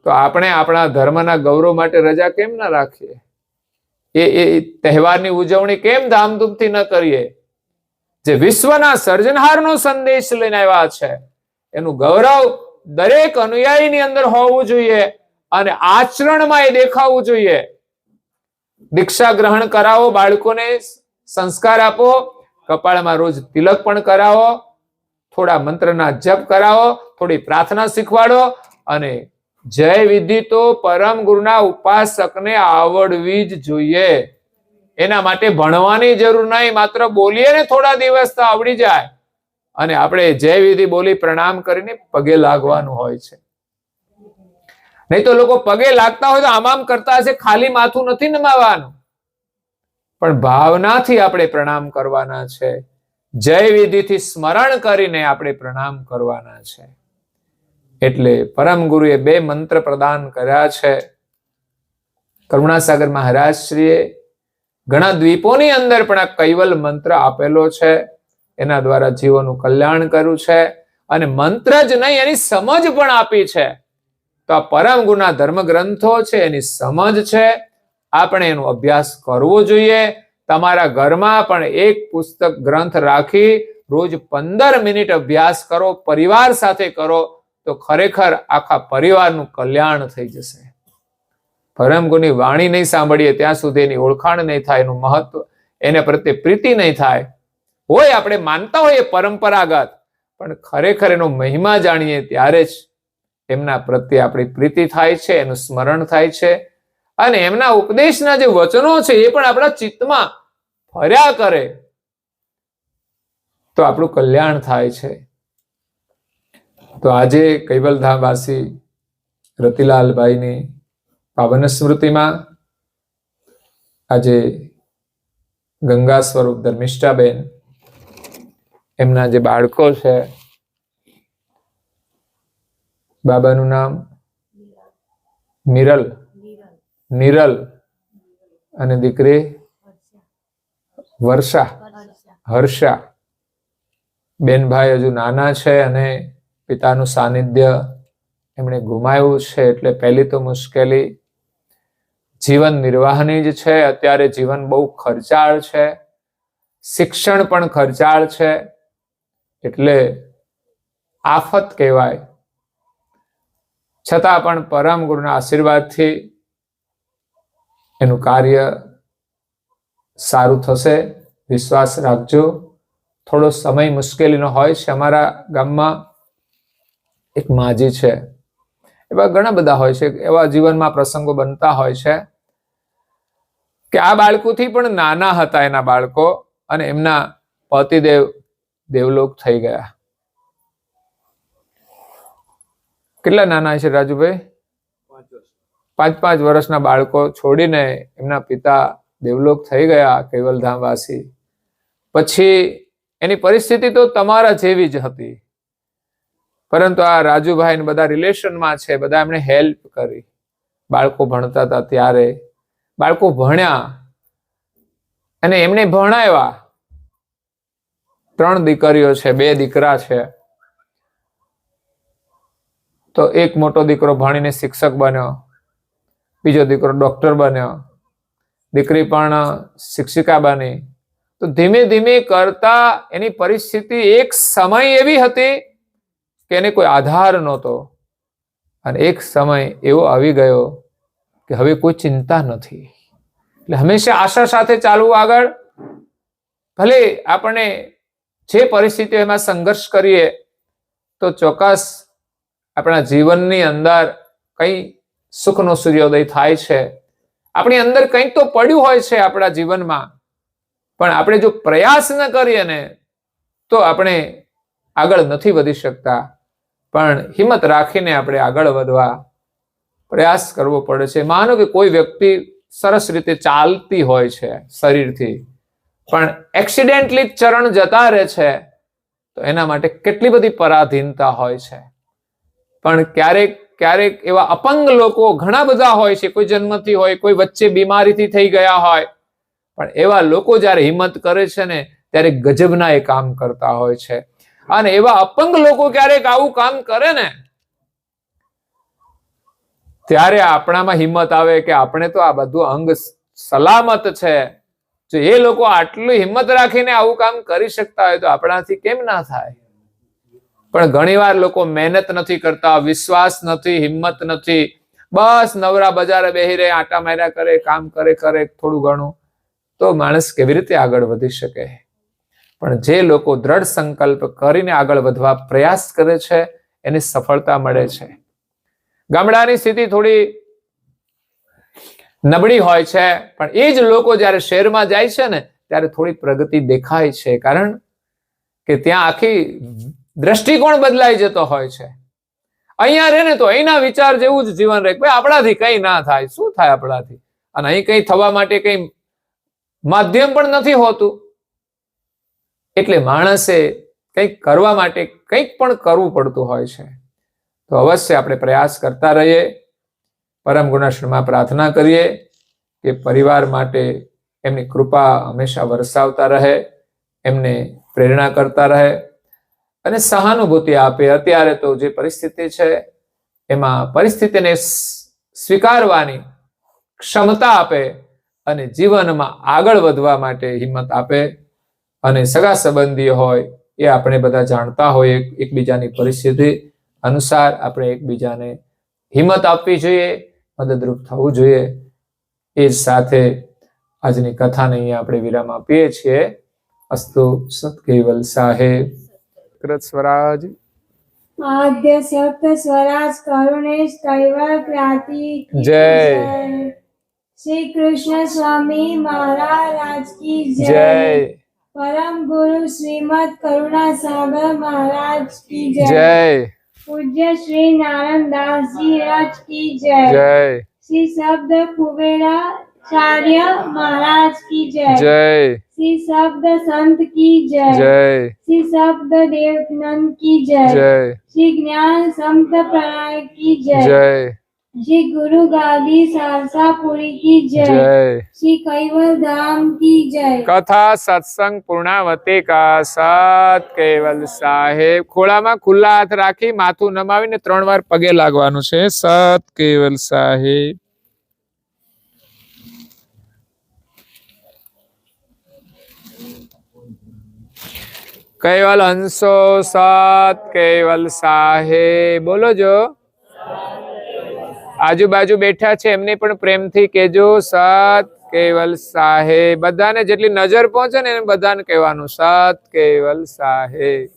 તો આપણે આપણા ધર્મના ગૌરવ માટે રજા કેમ ના રાખીએ? એ તહેવારની ઉજવણી કેમ ધામધૂમથી ન કરીએ? જે વિશ્વના સર્જનહારનો સંદેશ લઈને આવ્યા છે, એનું ગૌરવ દરેક અનુયાયીની અંદર હોવું જોઈએ, અને આચરણમાં એ દેખાવું જોઈએ. દીક્ષા ગ્રહણ કરાવો, બાળકોને સંસ્કાર આપો, કપાળમાં રોજ તિલક પણ કરાવો, થોડા મંત્રના જપ કરાવો, થોડી પ્રાર્થના શીખવાડો. અને જય વિધિ તો પરમ ગુરુના ઉપાસકને આવડવી જ જોઈએ. એના માટે ભણવાની જરૂર નહીં, માત્ર બોલીએ ને થોડા દિવસ તો આવડી જાય. અને આપણે જય વિધિ બોલી પ્રણામ કરીને પગે લાગવાનું હોય છે. નહીં તો લોકો પગે લાગતા હોય તો આમ કરતા હશે, ખાલી માથું નથી નમાવાનું, પણ ભાવનાથી આપણે પ્રણામ કરવાના છે. જય વિધિથી સ્મરણ કરીને આપણે પ્રણામ કરવાના છે. એટલે પરમ ગુરુએ 2 મંત્ર પ્રદાન કર્યા છે. કરુણાસાગર મહારાજ શ્રીએ ઘણા દ્વીપોની અંદર પણ આ કૈવલ મંત્ર આપેલો છે. એના દ્વારા જીવોનું કલ્યાણ કર્યું છે. અને મંત્ર જ નહીં, એની સમજ પણ આપી છે. તો આ પરમ ગુરુના ધર્મ ગ્રંથો છે, એની સમજ છે. આપણે એનો અભ્યાસ કરવો જોઈએ. તમારા ઘરમાં પણ એક પુસ્તક ગ્રંથ રાખી રોજ 15 મિનિટ અભ્યાસ કરો, પરિવાર સાથે કરો, તો ખરેખર આખા પરિવારનું કલ્યાણ થઈ જશે. પરમ ગુરુની વાણી નહીં સાંભળીએ ત્યાં સુધી એની ઓળખાણ નહીં થાય, એનું મહત્વ, એને પ્રત્યે પ્રીતિ નહીં થાય. હોય આપણે માનતા હોઈએ પરંપરાગત, પણ ખરેખર એનો મહિમા જાણીએ ત્યારે જ એમના પ્રત્યે આપણી પ્રીતિ થાય છે, એનું સ્મરણ થાય છે. અને એમના ઉપદેશના જે વચનો છે એ પણ આપણા ચિત્તમાં ફર્યા કરે તો આપણું કલ્યાણ થાય છે. તો આજે કૈવલધામવાસી રતિલાલભાઈની પાવન સ્મૃતિમાં આજે ગંગા સ્વરૂપ ધર્મિષ્ઠાબેન, એમના જે બાળકો છે, બાબાનું નામ નિરલ અને દીકરી હર્ષા. બેન ભાઈ હજુ નાના છે અને પિતાનું સાનિધ્ય એમણે ગુમાવ્યું છે. એટલે પહેલી તો મુશ્કેલી જીવન નિર્વાહની જ છે. અત્યારે જીવન બહુ ખર્ચાળ છે, શિક્ષણ પણ ખર્ચાળ છે, એટલે આફત કહેવાય. છતાં પણ પરમ ગુરુના આશીર્વાદથી એનું કાર્ય સારું થશે. વિશ્વાસ રાખજો. થોડો સમય મુશ્કેલીનો હોય છે. અમારા ગામમાં એક માજી છે, એવા ઘણા બધા હોય છે, એવા જીવનમાં પ્રસંગો બનતા હોય છે કે આ બાળકોથી પણ નાના હતા એના બાળકો, અને એમના પતિદેવ દેવલોક થઈ ગયા. કેટલા નાના છે રાજુભાઈ? 5 વર્ષના બાળકો છોડીને એમના પિતા દેવલોક થઈ ગયા, કૈવલધામવાસી. પછી એની પરિસ્થિતિ તો તમારા જેવી જ હતી, પરંતુ આ રાજુભાઈ ને બધા રિલેશનમાં છે, બધા એમણે હેલ્પ કરી. બાળકો ભણતા હતા ત્યારે બાળકો ભણ્યા અને એમને ભણાવ્યા. 3 દીકરીઓ છે, 2 દીકરા છે. તો એક મોટો દીકરો ભણીને શિક્ષક બન્યો, બીજો દીકરો ડોક્ટર બન્યો, દીકરી પણ શિક્ષિકા બની. તો ધીમે ધીમે કરતા એની પરિસ્થિતિ એક સમય એવી હતી કે એને કોઈ આધાર નહોતો, અને એક સમય એવો આવી ગયો કે હવે કોઈ ચિંતા નથી. એટલે હંમેશા આશા સાથે ચાલવું આગળ. ભલે આપણે જે પરિસ્થિતિઓ એમાં સંઘર્ષ કરીએ તો ચોક્કસ આપણા જીવનની અંદર કઈ સુખનો સૂર્યોદય થાય છે. આપણી અંદર કંઈક તો પડ્યું હોય છે આપણા જીવનમાં, પણ આપણે જો પ્રયાસ ન કરીએ ને તો આપણે આગળ નથી વધી શકતા. પણ હિંમત રાખીને આપણે આગળ વધવા પ્રયાસ કરવો પડે છે. માનો કે કોઈ વ્યક્તિ સરસ રીતે ચાલતી હોય છે શરીરથી, પણ એક્સિડેન્ટલી ચરણ જતા રહે છે, તો એના માટે કેટલી બધી પરાધીનતા હોય છે. પણ ક્યારેક ક્યારેક એવા અપંગ લોકો ઘણા બધા હોય છે. કોઈ જન્મથી હોય, કોઈ વચ્ચે બીમારીથી થઈ ગયા હોય, પણ એવા લોકો જ્યારે હિંમત કરે છે ને ત્યારે ગજબના એ કામ કરતા હોય છે. અને એવા અપંગ લોકો ક્યારેક આવું કામ કરે ને ત્યારે આપણામાં હિંમત આવે કે આપણે તો આ બધું અંગ સલામત છે. જો એ લોકો આટલું હિંમત રાખીને આવું કામ કરી શકતા હોય તો આપણાથી કેમ ના થાય? પણ ઘણીવાર લોકો મહેનત નથી કરતા, વિશ્વાસ નથી, હિંમત નથી, બસ નવરા બજારે બેહી રહે, આટા માર્યા કરે, કામ કરે થોડું ઘણું. તો માણસ કેવી રીતે આગળ વધી શકે? પણ જે લોકો દ્રઢ સંકલ્પ કરીને આગળ વધવા પ્રયાસ કરે છે એને સફળતા મળે છે. ગામડાની સ્થિતિ થોડી નબળી હોય છે, પણ એ જ લોકો જ્યારે શહેરમાં જાય છે ને ત્યારે થોડી પ્રગતિ દેખાય છે, કારણ કે ત્યાં આખી દ્રષ્ટિકોણ બદલાઈ જતો હોય છે. અહીંયા રહે ને તો અહીંના વિચાર જેવું જ જીવન રહે. ભાઈ આપણાથી કઈ ના થાય, શું થાય આપણાથી? અને અહીં કઈ થવા માટે કઈ માધ્યમ પણ નથી હોતું. એટલે માણસે કંઈક કરવા માટે કંઈક પણ કરવું પડતું હોય છે. તો અવશ્ય આપણે પ્રયાસ કરતા રહીએ. પરમ ગુણાશ્રમમાં પ્રાર્થના કરીએ કે પરિવાર માટે એમની કૃપા હંમેશા વરસાવતા રહે, એમને પ્રેરણા કરતા રહે અને સહાનુભૂતિ આપે. અત્યારે તો જે પરિસ્થિતિ છે એમાં પરિસ્થિતિને સ્વીકારવાની ક્ષમતા આપે અને જીવનમાં આગળ વધવા માટે હિંમત આપે. અને સગા સંબંધીઓ હોય એ આપણે બધા જાણતા હોય, એકબીજાની પરિસ્થિતિ અનુસાર આપણે એકબીજાને હિંમત આપવી જોઈએ, મદદરૂપ થવું જોઈએ. એ જ સાથે આજની કથાને અહીંયા આપણે વિરામ આપીએ છીએ. અસ્તુ સત કેવલ સાહેબ કૃત સ્વરાજ આદ્ય સપ્ત સ્વરાજ કરુણેશ કૈવલ ક્રાંતિ જય. શ્રી કૃષ્ણ સ્વામી મહારાજ કી જય. જય. પરમ ગુરુ શ્રીમદ કરુણા સાગર મહારાજ કી જય. જય. પૂજ્ય શ્રી નારાયણ દાસજી રાજ કી જય. જય. શ્રી શબ્દ કુબેરાચાર્ય મહારાજ કી જય. જય. શ્રી શબ્દ સંત કી જય. જય. શ્રી શબ્દ દેવનંદ की जय. જય. श्री ज्ञान संप्रदाय की जय. જય. श्री गुरु गादी सारसापुरी की जय. જય. श्री कैवल धाम की जय. કથા સત્સંગ પૂર્ણાવતી કા સત કેવલ સાહેબ. ખોળામાં ખુલ્લા હાથ રાખી માથું નમાવીને 3 વાર પગે લાગવાનું છે. સત કેવલ સાહેબ. કૈવલ હંસો સત કેવલ સાહેબ. બોલો જો. આજુબાજુ બેઠા છે એમને પણ પ્રેમથી કહેજો સત કેવલ સાહેબ. બધાને જેટલી નજર પહોંચે ને એને બધાને કહેવાનું સત કેવલ સાહેબ.